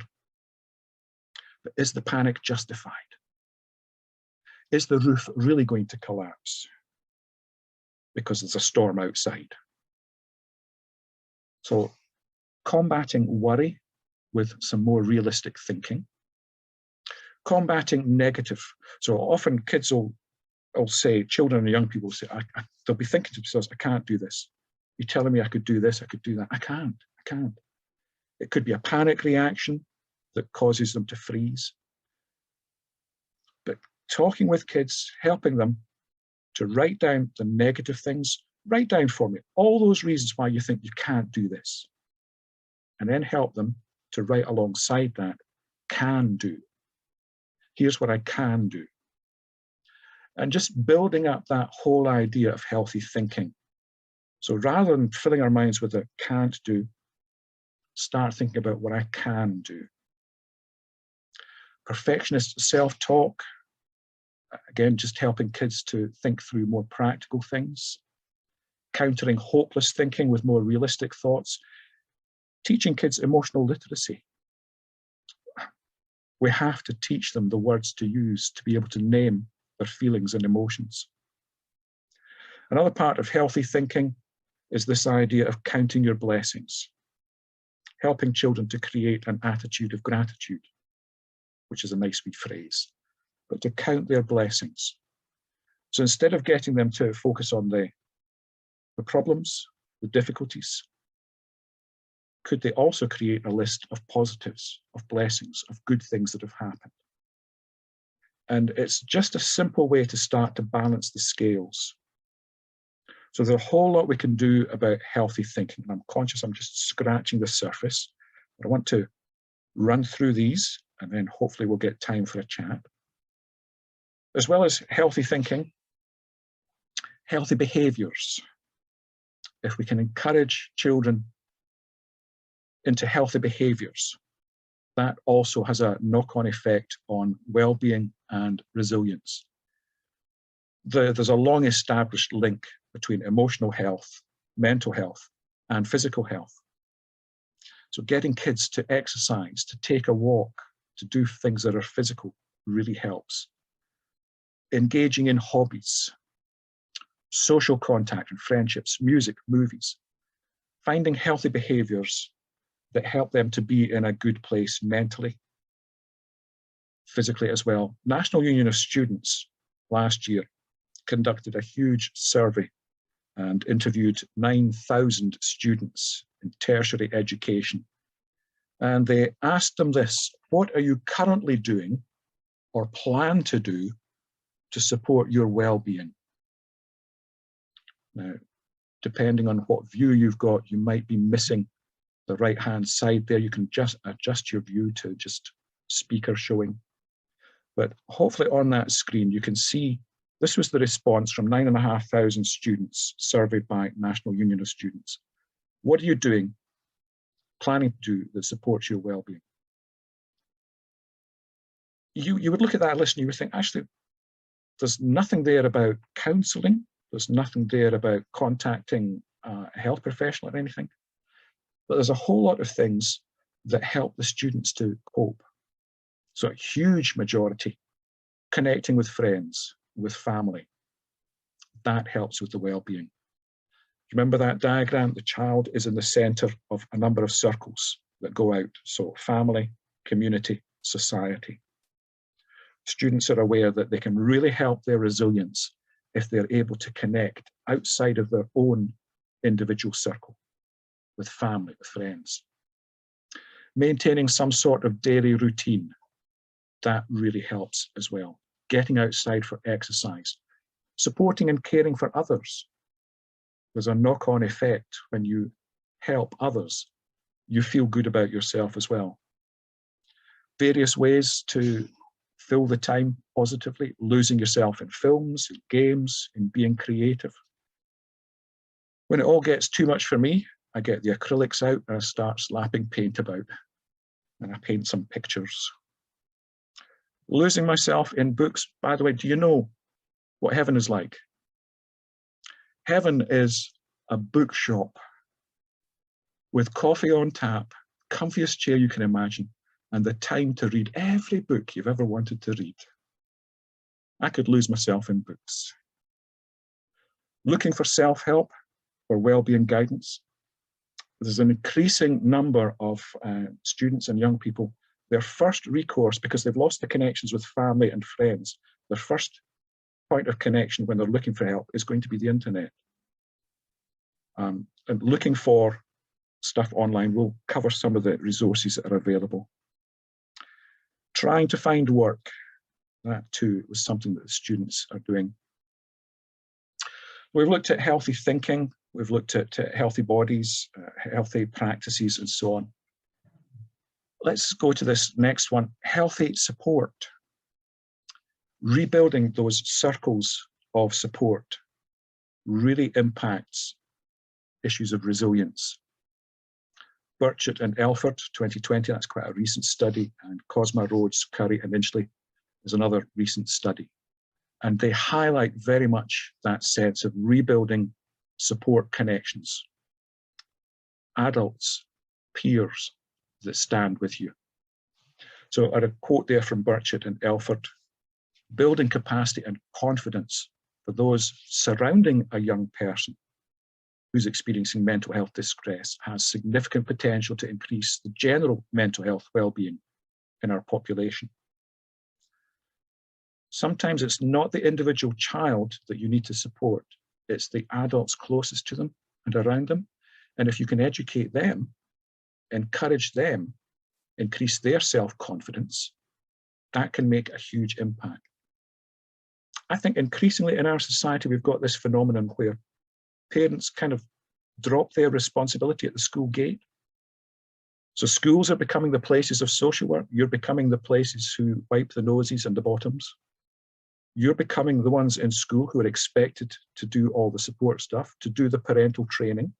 but is the panic justified? Is the roof really going to collapse because there's a storm outside? So combating worry with some more realistic thinking. Combating negative. So often kids will say, children and young people say, they'll be thinking to themselves, I can't do this. You're telling me I could do this, I could do that. I can't. It could be a panic reaction that causes them to freeze. But talking with kids, helping them to write down the negative things, write down for me all those reasons why you think you can't do this. And then help them to write alongside that, can do. Here's what I can do. And just building up that whole idea of healthy thinking. So rather than filling our minds with a can't do, start thinking about what I can do. Perfectionist self-talk, again, just helping kids to think through more practical things. Countering hopeless thinking with more realistic thoughts. Teaching kids emotional literacy. We have to teach them the words to use to be able to name their feelings and emotions. Another part of healthy thinking is this idea of counting your blessings. Helping children to create an attitude of gratitude, which is a nice wee phrase, but to count their blessings. So instead of getting them to focus on the problems, the difficulties, could they also create a list of positives, of blessings, of good things that have happened? And it's just a simple way to start to balance the scales. So there's a whole lot we can do about healthy thinking. And I'm conscious I'm just scratching the surface, but I want to run through these and then hopefully we'll get time for a chat. As well as healthy thinking, healthy behaviours. If we can encourage children into healthy behaviours, that also has a knock-on effect on well-being and resilience. There's a long-established link between emotional health, mental health, and physical health. So getting kids to exercise, to take a walk, to do things that are physical really helps. engaging in hobbies, social contact and friendships, music, movies, finding healthy behaviours that help them to be in a good place mentally, physically as well. National Union of Students last year conducted a huge survey and interviewed 9,000 students in tertiary education. And they asked them this: what are you currently doing or plan to do to support your well-being? Now, depending on what view you've got, you might be missing the right-hand side there. You can just adjust your view to just speaker showing. But hopefully on that screen, you can see this was the response from 9,500 students surveyed by National Union of Students. What are you doing, planning to do that supports your well-being? You would look at that list and you would think, actually, there's nothing there about counselling. There's nothing there about contacting a health professional or anything. But there's a whole lot of things that help the students to cope. So a huge majority, connecting with friends, with family, that helps with the well-being. Remember that diagram? The child is in the centre of a number of circles that go out. So family, community, society. Students are aware that they can really help their resilience if they're able to connect outside of their own individual circle, with family, with friends. Maintaining some sort of daily routine, that really helps as well. Getting outside for exercise, supporting and caring for others. There's a knock-on effect when you help others. You feel good about yourself as well. Various ways to fill the time positively, losing yourself in films, in games, in being creative. When it all gets too much for me, I get the acrylics out and I start slapping paint about, and I paint some pictures. Losing myself in books. By the way, do you know what heaven is like? Heaven is a bookshop with coffee on tap, comfiest chair you can imagine, and the time to read every book you've ever wanted to read. I could lose myself in books. Looking for self-help or well-being guidance. There's an increasing number of students and young people, their first recourse, because they've lost the connections with family and friends, their first point of connection when they're looking for help is going to be the internet. And looking for stuff online. We'll cover some of the resources that are available. Trying to find work, that too was something that the students are doing. We've looked at healthy thinking, we've looked at healthy bodies, healthy practices, and so on. Let's go to this next one, healthy support. Rebuilding those circles of support really impacts issues of resilience. Burchett and Elford, 2020, that's quite a recent study, and Cosma, Rhodes, Curry and Inchley is another recent study. And they highlight very much that sense of rebuilding support connections. Adults, peers that stand with you. So I had a quote there from Burchett and Elford, building capacity and confidence for those surrounding a young person who's experiencing mental health distress has significant potential to increase the general mental health well-being in our population. Sometimes it's not the individual child that you need to support, it's the adults closest to them and around them. And if you can educate them, encourage them, increase their self-confidence, that can make a huge impact. I think increasingly in our society, we've got this phenomenon where parents kind of drop their responsibility at the school gate. So schools are becoming the places of social work. You're becoming the places who wipe the noses and the bottoms. You're becoming the ones in school who are expected to do all the support stuff, to do the parental training.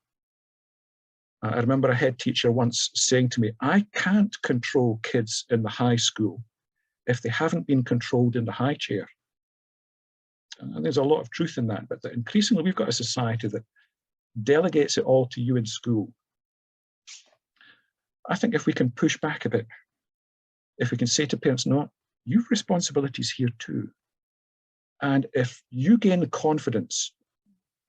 I remember a head teacher once saying to me, I can't control kids in the high school if they haven't been controlled in the high chair. And there's a lot of truth in that, but that increasingly we've got a society that delegates it all to you in school. I think if we can push back a bit, if we can say to parents, no, you've responsibilities here too. And if you gain the confidence,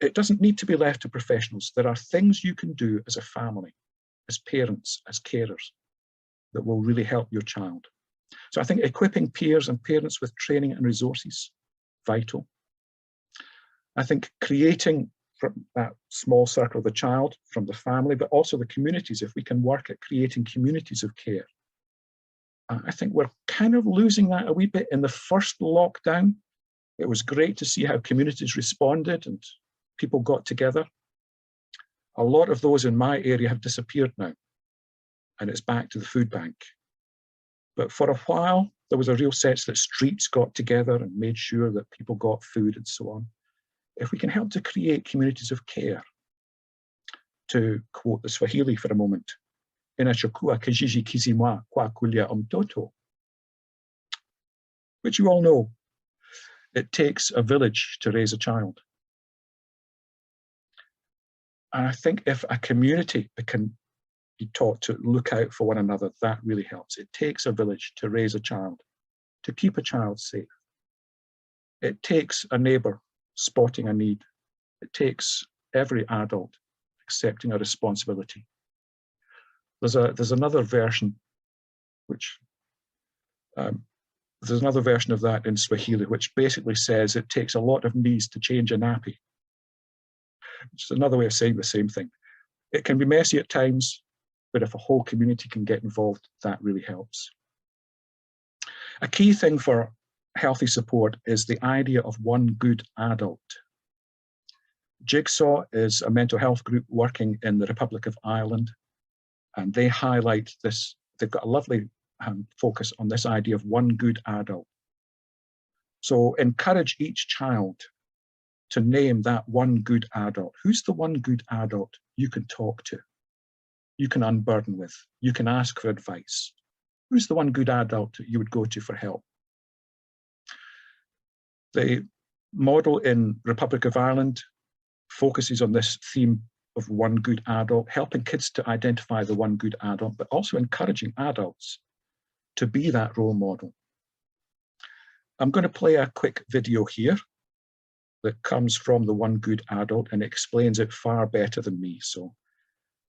it doesn't need to be left to professionals. There are things you can do as a family, as parents, as carers, that will really help your child. So I think equipping peers and parents with training and resources, vital. I think creating from that small circle of the child, from the family, but also the communities, if we can work at creating communities of care. I think we're kind of losing that a wee bit in the first lockdown. It was great to see how communities responded and people got together. A lot of those in my area have disappeared now, and it's back to the food bank. But for a while, there was a real sense that streets got together and made sure that people got food and so on. If we can help to create communities of care, to quote the Swahili for a moment, inachukua kijiji kizima kwa kulia mtoto, which you all know, it takes a village to raise a child. And I think if a community can be taught to look out for one another, that really helps. It takes a village to raise a child, to keep a child safe. It takes a neighbour spotting a need. It takes every adult accepting a responsibility. There's another version which there's another version of that in Swahili, which basically says it takes a lot of knees to change a nappy, which is another way of saying the same thing. It can be messy at times, but if a whole community can get involved, that really helps. A key thing for healthy support is the idea of one good adult. Jigsaw is a mental health group working in the Republic of Ireland, and they highlight this. They've got a lovely focus on this idea of one good adult. So encourage each child to name that one good adult. Who's the one good adult you can talk to, you can unburden with, you can ask for advice? Who's the one good adult that you would go to for help? The model in Republic of Ireland focuses on this theme of one good adult, helping kids to identify the one good adult, but also encouraging adults to be that role model. I'm going to play a quick video here that comes from the one good adult and explains it far better than me. So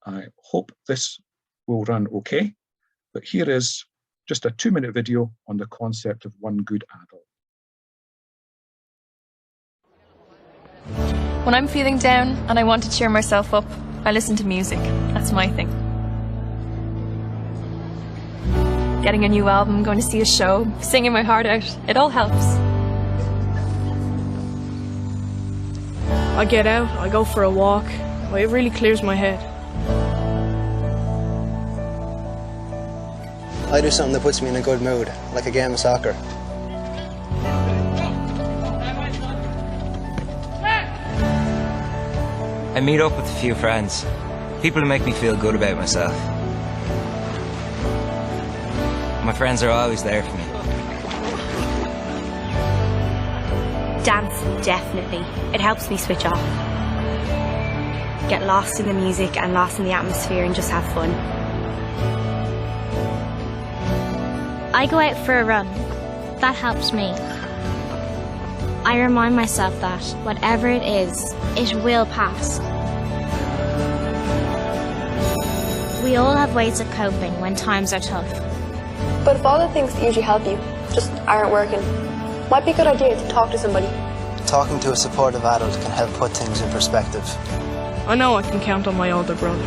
I hope this will run okay. But here is just a 2-minute video on the concept of one good adult. When I'm feeling down and I want to cheer myself up, I listen to music. That's my thing. Getting a new album, going to see a show, singing my heart out, it all helps. I get out, I go for a walk. It really clears my head. I do something that puts me in a good mood, like a game of soccer. I meet up with a few friends, people who make me feel good about myself. My friends are always there for me. Dance, definitely. It helps me switch off. Get lost in the music and lost in the atmosphere and just have fun. I go out for a run. That helps me. I remind myself that whatever it is, it will pass. We all have ways of coping when times are tough. But if all the things that usually help you just aren't working, might be a good idea to talk to somebody. Talking to a supportive adult can help put things in perspective. I know I can count on my older brother.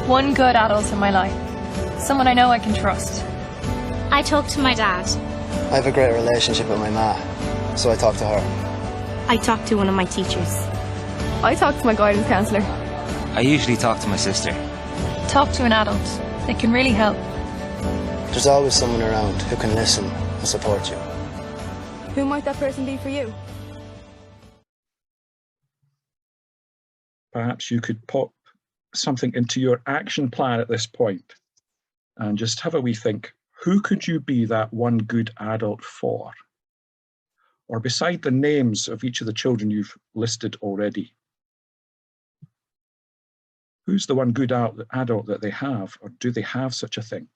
One good adult in my life. Someone I know I can trust. I talk to my dad. I have a great relationship with my ma, so I talk to her. I talk to one of my teachers. I talk to my guidance counsellor. I usually talk to my sister. Talk to an adult. They can really help. There's always someone around who can listen and support you. Who might that person be for you? Perhaps you could pop something into your action plan at this point and just have a wee think. Who could you be that one good adult for? Or beside the names of each of the children you've listed already, who's the one good adult that they have, or do they have such a thing?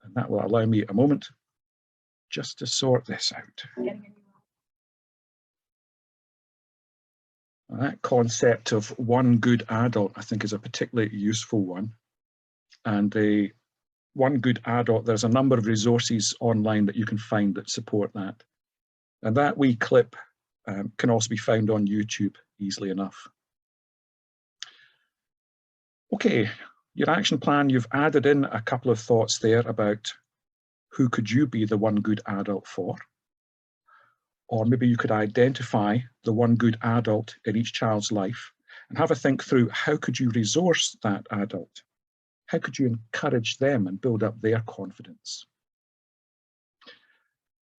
And that will allow me a moment just to sort this out. That concept of one good adult, I think, is a particularly useful one. And the one good adult, there's a number of resources online that you can find that support that. And that wee clip can also be found on YouTube easily enough. Okay, your action plan, you've added in a couple of thoughts there about who could you be the one good adult for? Or maybe you could identify the one good adult in each child's life and have a think through how could you resource that adult? How could you encourage them and build up their confidence?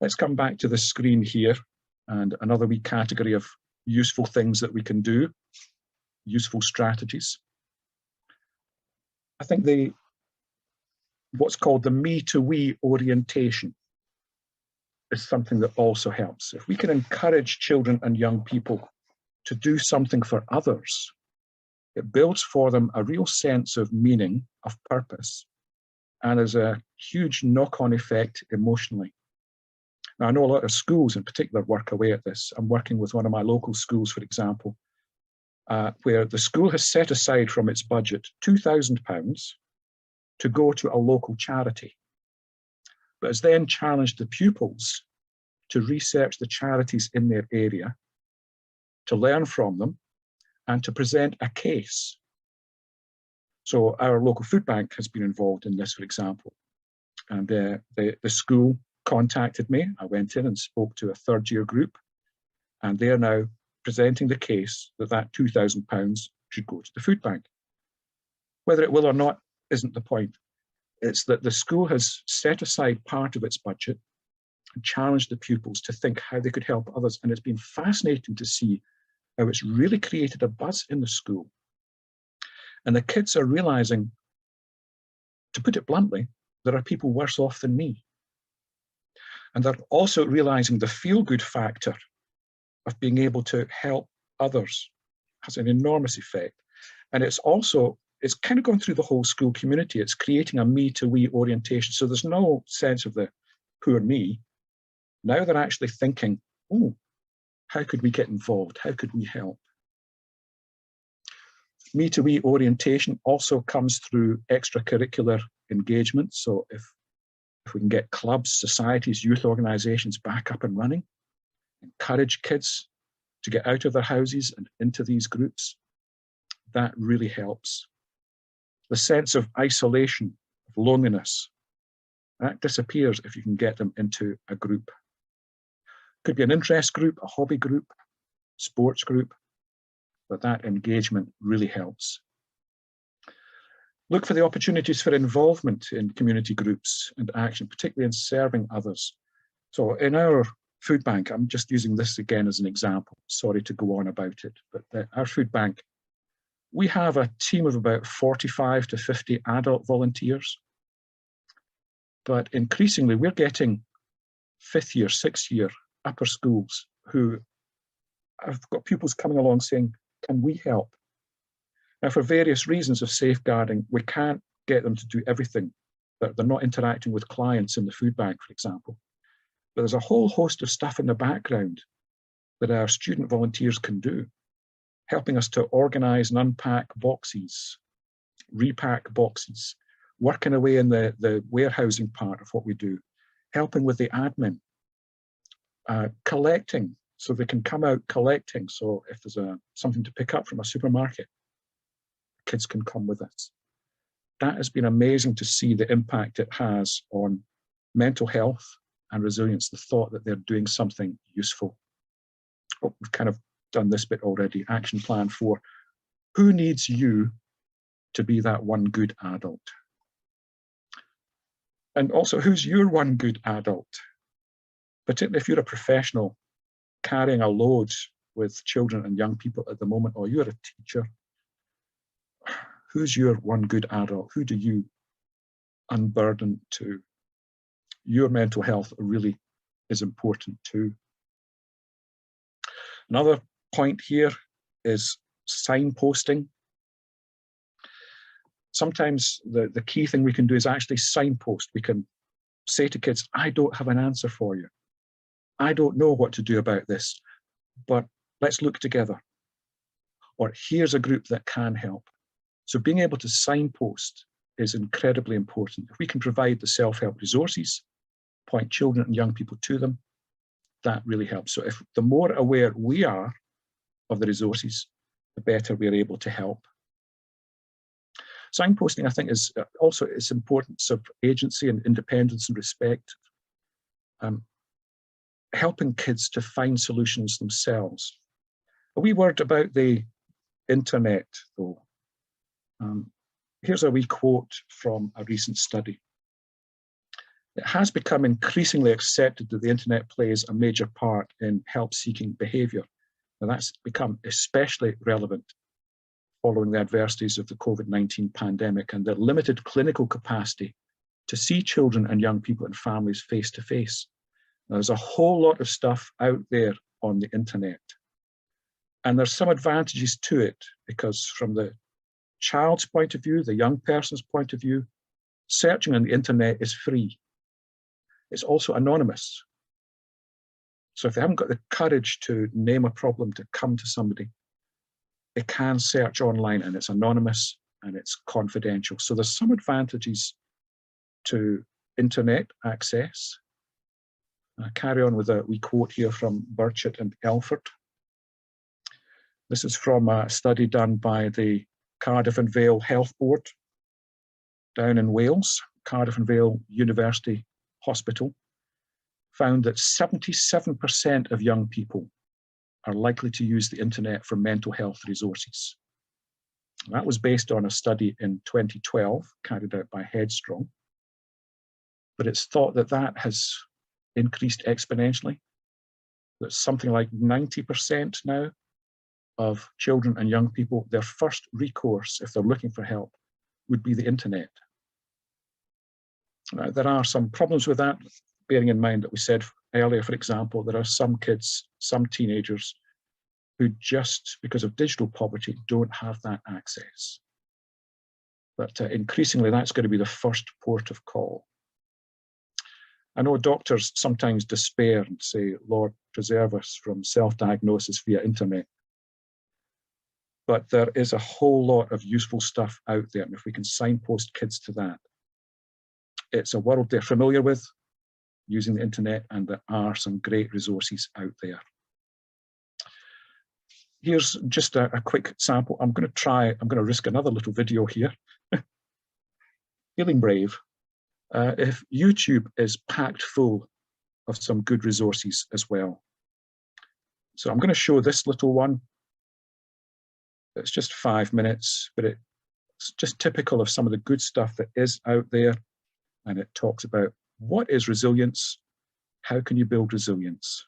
Let's come back to the screen here and another wee category of useful things that we can do, useful strategies. I think what's called the me to we orientation is something that also helps. If we can encourage children and young people to do something for others, it builds for them a real sense of meaning, of purpose, and is a huge knock-on effect emotionally. Now, I know a lot of schools in particular work away at this. I'm working with one of my local schools, for example, where the school has set aside from its budget £2,000 to go to a local charity, but has then challenged the pupils to research the charities in their area, to learn from them, and to present a case. So our local food bank has been involved in this, for example. And the school contacted me. I went in and spoke to a third-year group, and they're now presenting the case that that £2,000 should go to the food bank. Whether it will or not isn't the point. It's that the school has set aside part of its budget and challenged the pupils to think how they could help others. And it's been fascinating to see how it's really created a buzz in the school. And the kids are realizing, to put it bluntly, there are people worse off than me. And they're also realizing the feel-good factor of being able to help others has an enormous effect. And it's kind of going through the whole school community. It's creating a me-to-we orientation. So there's no sense of the poor me. Now they're actually thinking, oh, how could we get involved? How could we help? Me-to-we orientation also comes through extracurricular engagement. So if we can get clubs, societies, youth organizations back up and running, encourage kids to get out of their houses and into these groups, that really helps. The sense of isolation, of loneliness, that disappears if you can get them into a group. Could be an interest group, a hobby group, sports group, but that engagement really helps. Look for the opportunities for involvement in community groups and action, particularly in serving others. So in our food bank, I'm just using this again as an example, sorry to go on about it, but our food bank, we have a team of about 45 to 50 adult volunteers, but increasingly we're getting 5th year, 6th year upper schools who have got pupils coming along saying, can we help? Now, for various reasons of safeguarding, we can't get them to do everything. They're not interacting with clients in the food bank, for example. But there's a whole host of stuff in the background that our student volunteers can do, helping us to organise and unpack boxes, repack boxes, working away in the warehousing part of what we do, helping with the admin, collecting, so they can come out collecting. So if there's something to pick up from a supermarket, kids can come with us. That has been amazing to see the impact it has on mental health and resilience, the thought that they're doing something useful. Oh, we've kind of done this bit already. Action plan 4. Who needs you to be that one good adult? And also, who's your one good adult? Particularly if you're a professional carrying a load with children and young people at the moment, or you're a teacher, who's your one good adult? Who do you unburden to? Your mental health really is important too. Another point here is signposting. Sometimes the key thing we can do is actually signpost. We can say to kids, I don't have an answer for you. I don't know what to do about this, but let's look together. or here's a group that can help. So being able to signpost is incredibly important. If we can provide the self-help resources, point children and young people to them, that really helps. So if the more aware we are of the resources, the better we're able to help. Signposting, I think, is also its importance of agency and independence and respect. Helping kids to find solutions themselves. A wee word about the internet, though. Here's a wee quote from a recent study. It has become increasingly accepted that the internet plays a major part in help-seeking behaviour. Now that's become especially relevant following the adversities of the COVID-19 pandemic and the limited clinical capacity to see children and young people and families face to face. There's a whole lot of stuff out there on the internet. And there's some advantages to it because from the child's point of view, the young person's point of view, searching on the internet is free. It's also anonymous. So if they haven't got the courage to name a problem, to come to somebody, they can search online and it's anonymous and it's confidential. So there's some advantages to internet access. I carry on with a wee quote here from Burchett and Elford. This is from a study done by the Cardiff and Vale Health Board down in Wales. Cardiff and Vale University Hospital found that 77% of young people are likely to use the internet for mental health resources. That was based on a study in 2012 carried out by Headstrong, but it's thought that that has increased exponentially. That's something like 90% now of children and young people, their first recourse, if they're looking for help, would be the internet. Now, there are some problems with that, bearing in mind that we said earlier, for example, there are some kids, some teenagers, who just because of digital poverty don't have that access. But increasingly, that's going to be the first port of call. I know doctors sometimes despair and say, Lord, preserve us from self-diagnosis via internet. But there is a whole lot of useful stuff out there, and if we can signpost kids to that, it's a world they're familiar with, using the internet, and there are some great resources out there. Here's just a quick sample. I'm going to risk another little video here. Feeling brave. If YouTube is packed full of some good resources as well. So I'm going to show this little one. It's just 5 minutes, but it's just typical of some of the good stuff that is out there. And it talks about what is resilience? How can you build resilience?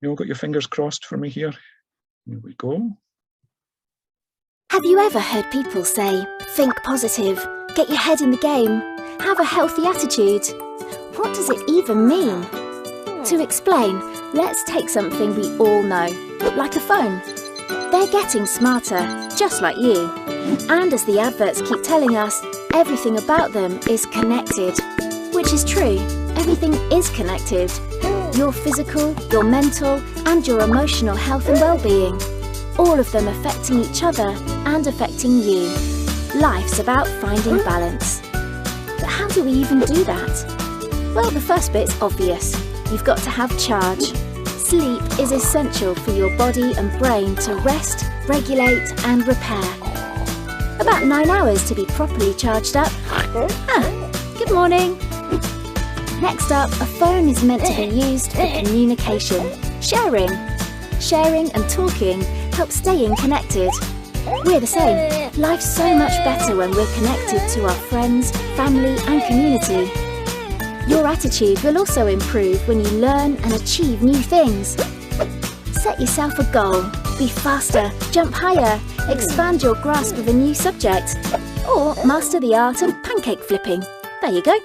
You all got your fingers crossed for me here? Here we go. Have you ever heard people say, think positive, get your head in the game, have a healthy attitude? What does it even mean? To explain, let's take something we all know, like a phone. They're getting smarter, just like you. And as the adverts keep telling us, everything about them is connected. Which is true, everything is connected. Your physical, your mental, and your emotional health and well-being. All of them affecting each other and affecting you. Life's about finding balance. But how do we even do that? Well, the first bit's obvious. You've got to have charge. Sleep is essential for your body and brain to rest, regulate, and repair. About 9 hours to be properly charged up. Good morning. Next up, a phone is meant to be used for communication, sharing. Sharing and talking help staying connected. We're the same. Life's so much better when we're connected to our friends, family, and community. Your attitude will also improve when you learn and achieve new things. Set yourself a goal. Be faster, jump higher, expand your grasp of a new subject, or master the art of pancake flipping. There you go.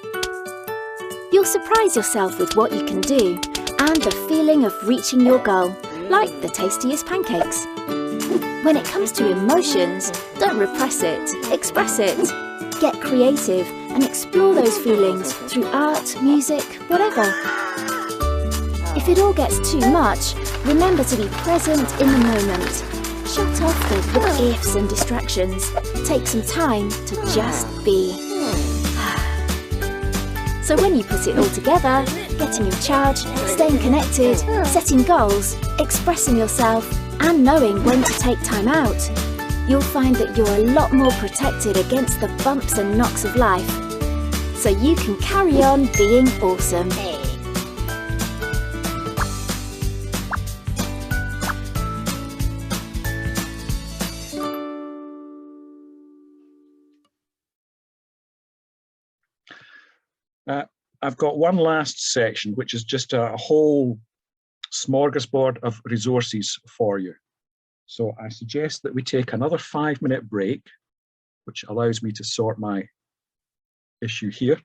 You'll surprise yourself with what you can do and the feeling of reaching your goal, like the tastiest pancakes. When it comes to emotions, don't repress it, express it. Get creative and explore those feelings through art, music, whatever. If it all gets too much, remember to be present in the moment. Shut off the what ifs and distractions. Take some time to just be. So when you put it all together, getting your charge, staying connected, setting goals, expressing yourself, and knowing when to take time out, you'll find that you're a lot more protected against the bumps and knocks of life. So you can carry on being awesome. I've got one last section, which is just a whole smorgasbord of resources for you. So I suggest that we take another 5-minute break, which allows me to sort my issue here.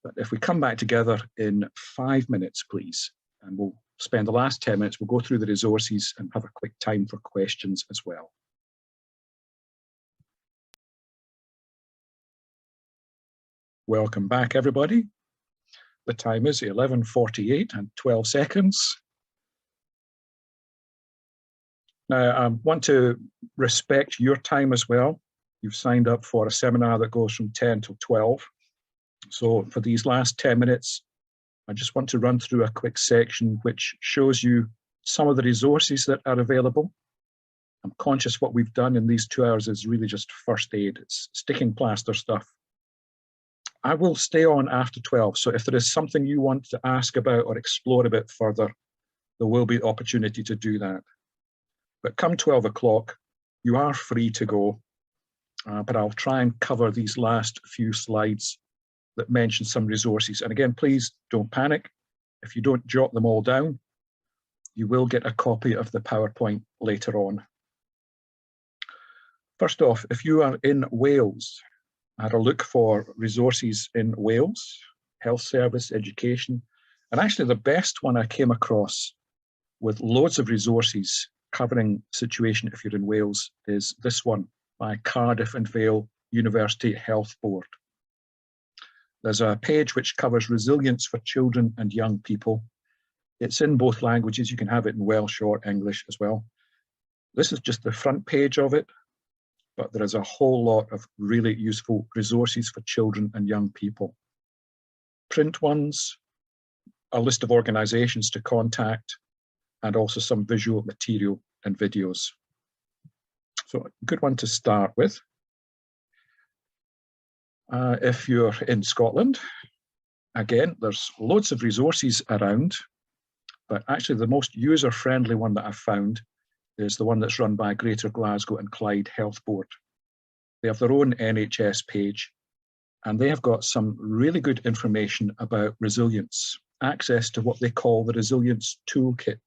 But if we come back together in 5 minutes, please, and we'll spend the last 10 minutes, we'll go through the resources and have a quick time for questions as well. Welcome back, everybody. The time is 11:48 and 12 seconds. Now, I want to respect your time as well. You've signed up for a seminar that goes from 10 till 12. So for these last 10 minutes, I just want to run through a quick section which shows you some of the resources that are available. I'm conscious what we've done in these 2 hours is really just first aid. It's sticking plaster stuff. I will stay on after 12, so if there is something you want to ask about or explore a bit further, there will be opportunity to do that. But come 12 o'clock, you are free to go, but I'll try and cover these last few slides that mention some resources. And again, please don't panic. If you don't jot them all down, you will get a copy of the PowerPoint later on. First off, if you are in Wales, I had a look for resources in Wales, health service, education, and actually the best one I came across with loads of resources covering situation if you're in Wales is this one by Cardiff and Vale University Health Board. There's a page which covers resilience for children and young people. It's in both languages. You can have it in Welsh or English as well. This is just the front page of it, but there is a whole lot of really useful resources for children and young people. Print ones, a list of organizations to contact, and also some visual material and videos. So a good one to start with. If you're in Scotland, again, there's loads of resources around, but actually the most user-friendly one that I've found is the one that's run by Greater Glasgow and Clyde Health Board. They have their own NHS page, and they have got some really good information about resilience, access to what they call the Resilience Toolkit.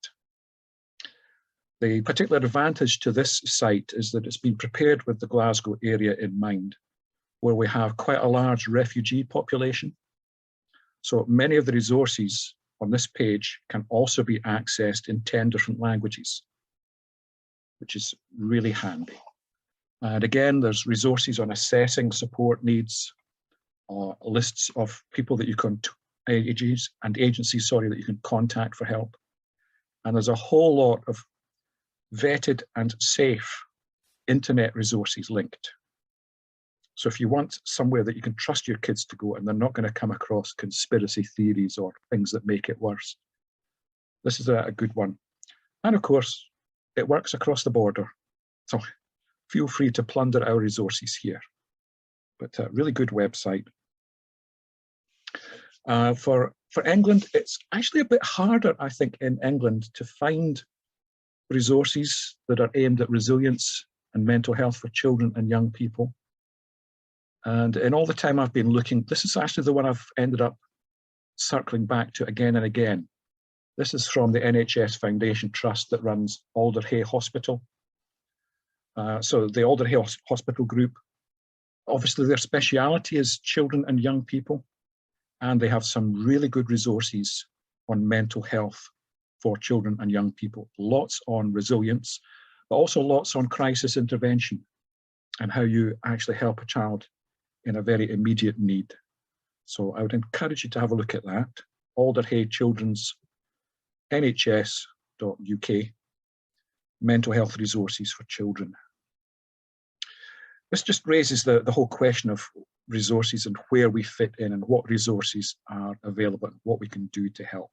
The particular advantage to this site is that it's been prepared with the Glasgow area in mind, where we have quite a large refugee population. So many of the resources on this page can also be accessed in 10 different languages, which is really handy. And again, there's resources on assessing support needs, lists of people that you can, agencies that you can contact for help. And there's a whole lot of vetted and safe internet resources linked. So if you want somewhere that you can trust your kids to go and they're not going to come across conspiracy theories or things that make it worse, this is a good one. And of course, it works across the border. So feel free to plunder our resources here. But a really good website. For England, it's actually a bit harder, I think, in England to find resources that are aimed at resilience and mental health for children and young people. And in all the time I've been looking, this is actually the one I've ended up circling back to again and again. This is from the NHS Foundation Trust that runs Alderhay Hospital. So the Alderhay Hospital Group, obviously their speciality is children and young people, and they have some really good resources on mental health for children and young people. Lots on resilience, but also lots on crisis intervention and how you actually help a child in a very immediate need. So I would encourage you to have a look at that. Alderhay Children's NHS.uk. mental health resources for children. This just raises the whole question of resources and where we fit in and what resources are available and what we can do to help.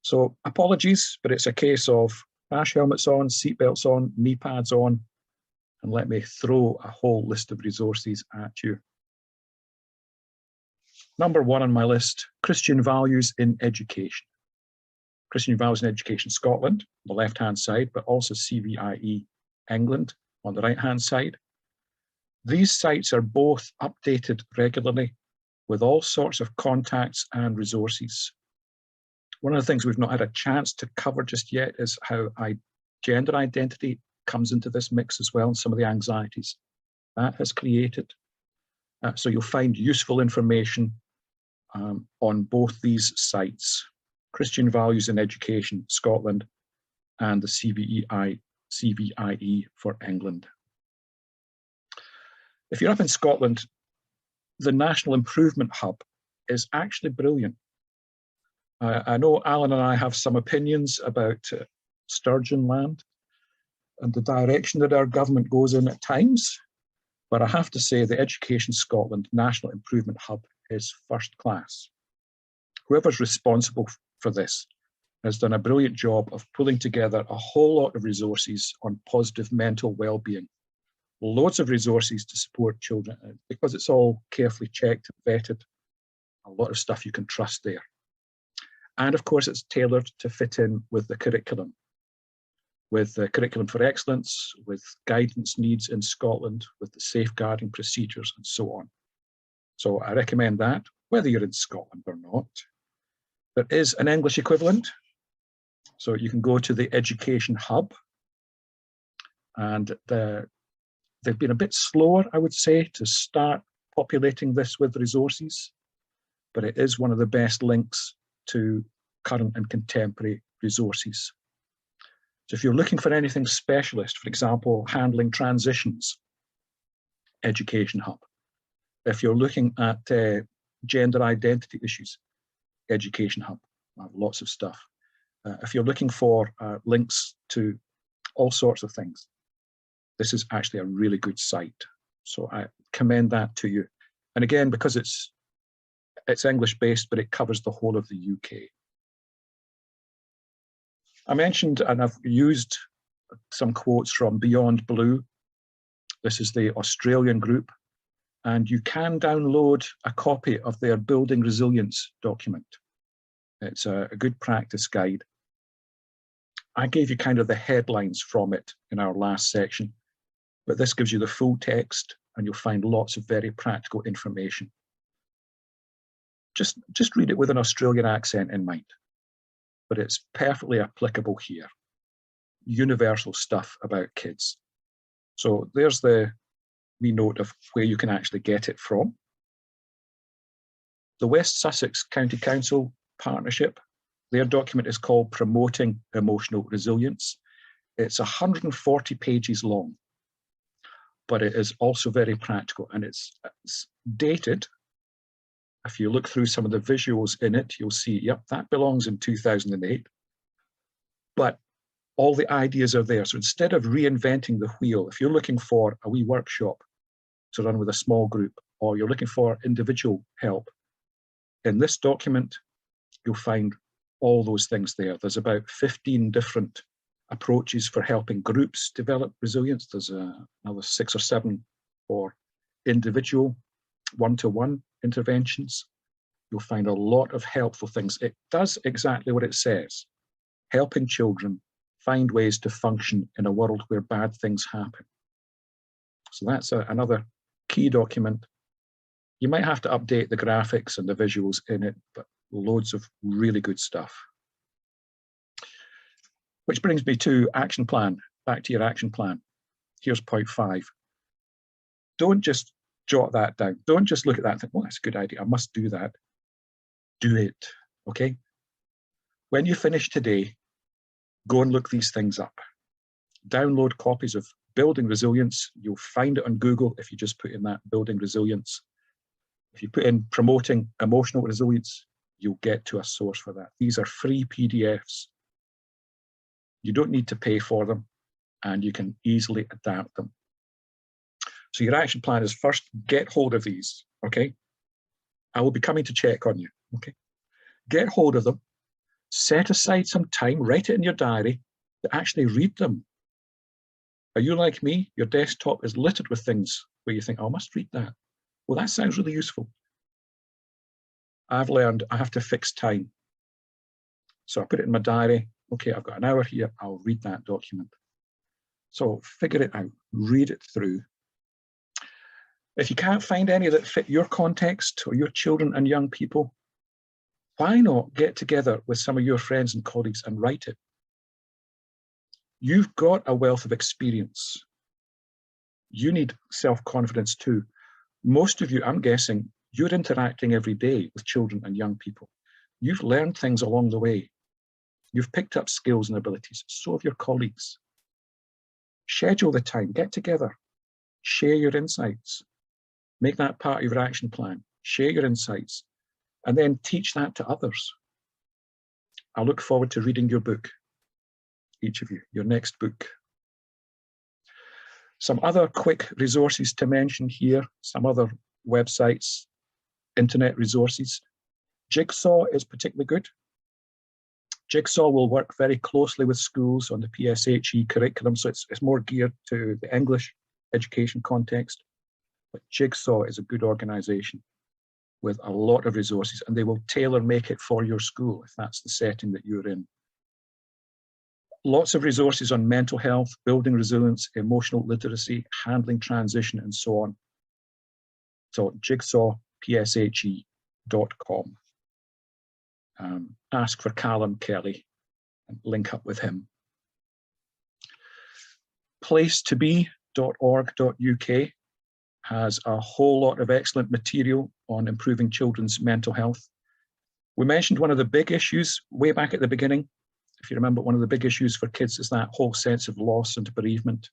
So apologies, but it's a case of crash helmets on, seatbelts on, knee pads on, and let me throw a whole list of resources at you. Number 1 on my list, Christian Values in Education. Christian Values in Education Scotland, on the left-hand side, but also CVIE England on the right-hand side. These sites are both updated regularly with all sorts of contacts and resources. One of the things we've not had a chance to cover just yet is how gender identity comes into this mix as well, and some of the anxieties that has created. So you'll find useful information on both these sites, Christian Values in Education Scotland and the CVIE for England. If you're up in Scotland, the National Improvement Hub is actually brilliant. I know Alan and I have some opinions about Sturgeon Land and the direction that our government goes in at times, but I have to say the Education Scotland National Improvement Hub is first class. Whoever's responsible for this has done a brilliant job of pulling together a whole lot of resources on positive mental well-being. Loads of resources to support children, because it's all carefully checked and vetted. A lot of stuff you can trust there. And of course, it's tailored to fit in with the curriculum, with the curriculum for excellence, with guidance needs in Scotland, with the safeguarding procedures and so on. So I recommend that, whether you're in Scotland or not. There is an English equivalent. So you can go to the Education Hub, and they've been a bit slower, I would say, to start populating this with resources, but it is one of the best links to current and contemporary resources. So if you're looking for anything specialist, for example, handling transitions, Education Hub. If you're looking at gender identity issues, Education Hub. I have lots of stuff. If you're looking for links to all sorts of things, this is actually a really good site. So I commend that to you. And again, because it's English based, but it covers the whole of the UK. I mentioned, and I've used some quotes from Beyond Blue. This is the Australian group, and you can download a copy of their Building Resilience document. It's a good practice guide. I gave you kind of the headlines from it in our last section, but this gives you the full text, and you'll find lots of very practical information. Just read it with an Australian accent in mind, but it's perfectly applicable here. Universal stuff about kids. So there's the wee note of where you can actually get it from. The West Sussex County Council Partnership, their document is called Promoting Emotional Resilience. It's 140 pages long, but it is also very practical, and it's dated. If you look through some of the visuals in it, you'll see, yep, that belongs in 2008. But all the ideas are there. So instead of reinventing the wheel, if you're looking for a wee workshop to run with a small group, or you're looking for individual help, in this document, you'll find all those things there. There's about 15 different approaches for helping groups develop resilience. There's another 6 or 7 for individual one-to-one interventions. You'll find a lot of helpful things. It does exactly what it says, helping children find ways to function in a world where bad things happen. So that's another key document. You might have to update the graphics and the visuals in it, but loads of really good stuff. Which brings me to action plan, back to your action plan. Here's point 5. Don't just jot that down. Don't just look at that and think, well, that's a good idea, I must do that. Do it, okay? When you finish today, go and look these things up. Download copies of Building Resilience. You'll find it on Google if you just put in that, Building Resilience. If you put in Promoting Emotional Resilience, you'll get to a source for that. These are free PDFs. You don't need to pay for them, and you can easily adapt them. So your action plan is first, get hold of these, okay? I will be coming to check on you, okay? Get hold of them, set aside some time, write it in your diary to actually read them. Are you like me? Your desktop is littered with things where you think, oh, I must read that. Well, that sounds really useful. I've learned I have to fix time. So I put it in my diary. Okay, I've got an hour here. I'll read that document. So figure it out, read it through. If you can't find any that fit your context or your children and young people, why not get together with some of your friends and colleagues and write it? You've got a wealth of experience. You need self-confidence too. Most of you, I'm guessing, you're interacting every day with children and young people. You've learned things along the way. You've picked up skills and abilities. So have your colleagues. Schedule the time, get together, share your insights. Make that part of your action plan. Share your insights, and then teach that to others. I look forward to reading your book, each of you, your next book. Some other quick resources to mention here, some other websites, internet resources. Jigsaw is particularly good. Jigsaw will work very closely with schools on the PSHE curriculum, so it's more geared to the English education context. But Jigsaw is a good organisation with a lot of resources, and they will tailor make it for your school if that's the setting that you're in. Lots of resources on mental health, building resilience, emotional literacy, handling transition, and so on. So jigsawpshe.com. Ask for Callum Kelly and link up with him. Placetobe.org.uk has a whole lot of excellent material on improving children's mental health. We mentioned one of the big issues way back at the beginning. If you remember, one of the big issues for kids is that whole sense of loss and bereavement.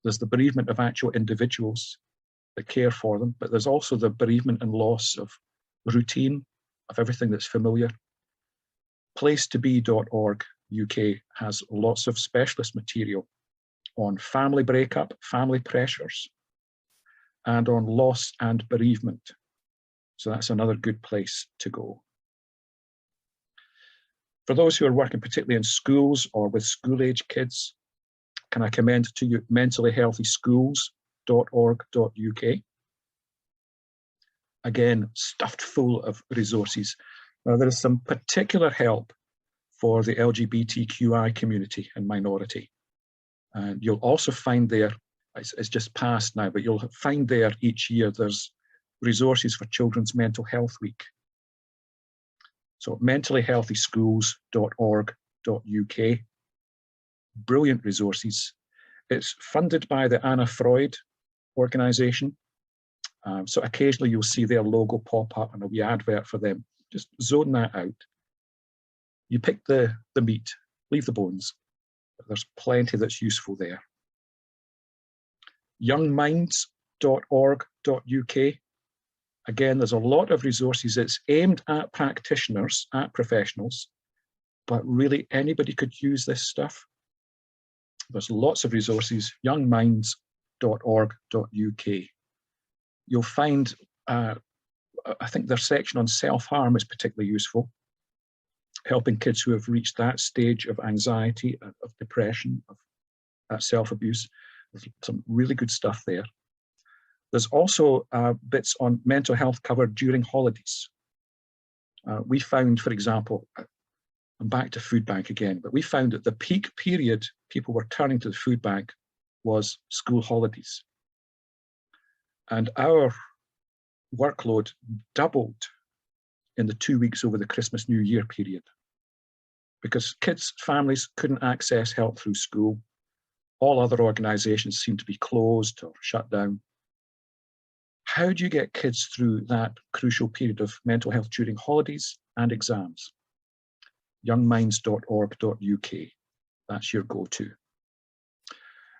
There's the bereavement of actual individuals that care for them, but there's also the bereavement and loss of routine, of everything that's familiar. Placetobe.org.uk has lots of specialist material on family breakup, family pressures, and on loss and bereavement. So that's another good place to go. For those who are working particularly in schools or with school-age kids, can I commend to you mentallyhealthyschools.org.uk. Again, stuffed full of resources. Now, there is some particular help for the LGBTQI community and minority. And you'll also find there, it's just passed now, but you'll find there each year there's resources for Children's Mental Health Week. So mentallyhealthyschools.org.uk. Brilliant resources. It's funded by the Anna Freud organisation. So occasionally you'll see their logo pop up and a wee advert for them. Just zone that out. You pick the meat, leave the bones. There's plenty that's useful there. youngminds.org.uk. Again, there's a lot of resources. It's aimed at practitioners, at professionals, but really anybody could use this stuff. There's lots of resources, youngminds.org.uk. You'll find, I think their section on self-harm is particularly useful, helping kids who have reached that stage of anxiety, of depression, of self-abuse. There's some really good stuff there. There's also bits on mental health covered during holidays. We found, for example, I'm back to food bank again, but we found that the peak period people were turning to the food bank was school holidays. And our workload doubled in the 2 weeks over the Christmas New Year period because kids' families couldn't access help through school. All other organisations seemed to be closed or shut down. How do you get kids through that crucial period of mental health during holidays and exams? youngminds.org.uk, that's your go-to.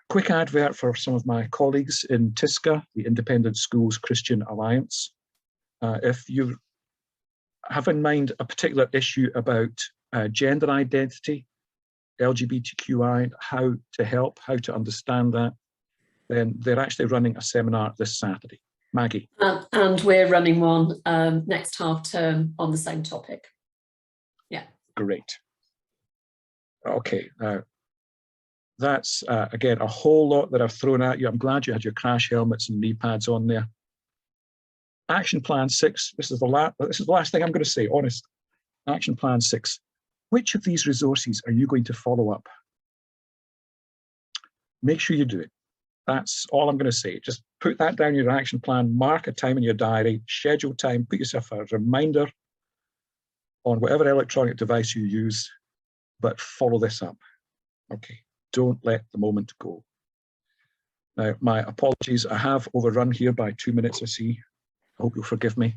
Quick advert for some of my colleagues in TISCA, the Independent Schools Christian Alliance. If you have in mind a particular issue about gender identity, LGBTQI, how to help, how to understand that, then they're actually running a seminar this Saturday. Maggie. And we're running one next half term on the same topic. Yeah. Great. Okay, now that's again a whole lot that I've thrown at you. I'm glad you had your crash helmets and knee pads on there. Action Plan 6. This is the last thing I'm going to say. Honest. Action Plan 6. Which of these resources are you going to follow up? Make sure you do it. That's all I'm going to say. Just put that down in your action plan, mark a time in your diary, schedule time, put yourself a reminder on whatever electronic device you use, but follow this up. Okay, don't let the moment go. Now, my apologies, I have overrun here by 2 minutes, I see. I hope you'll forgive me.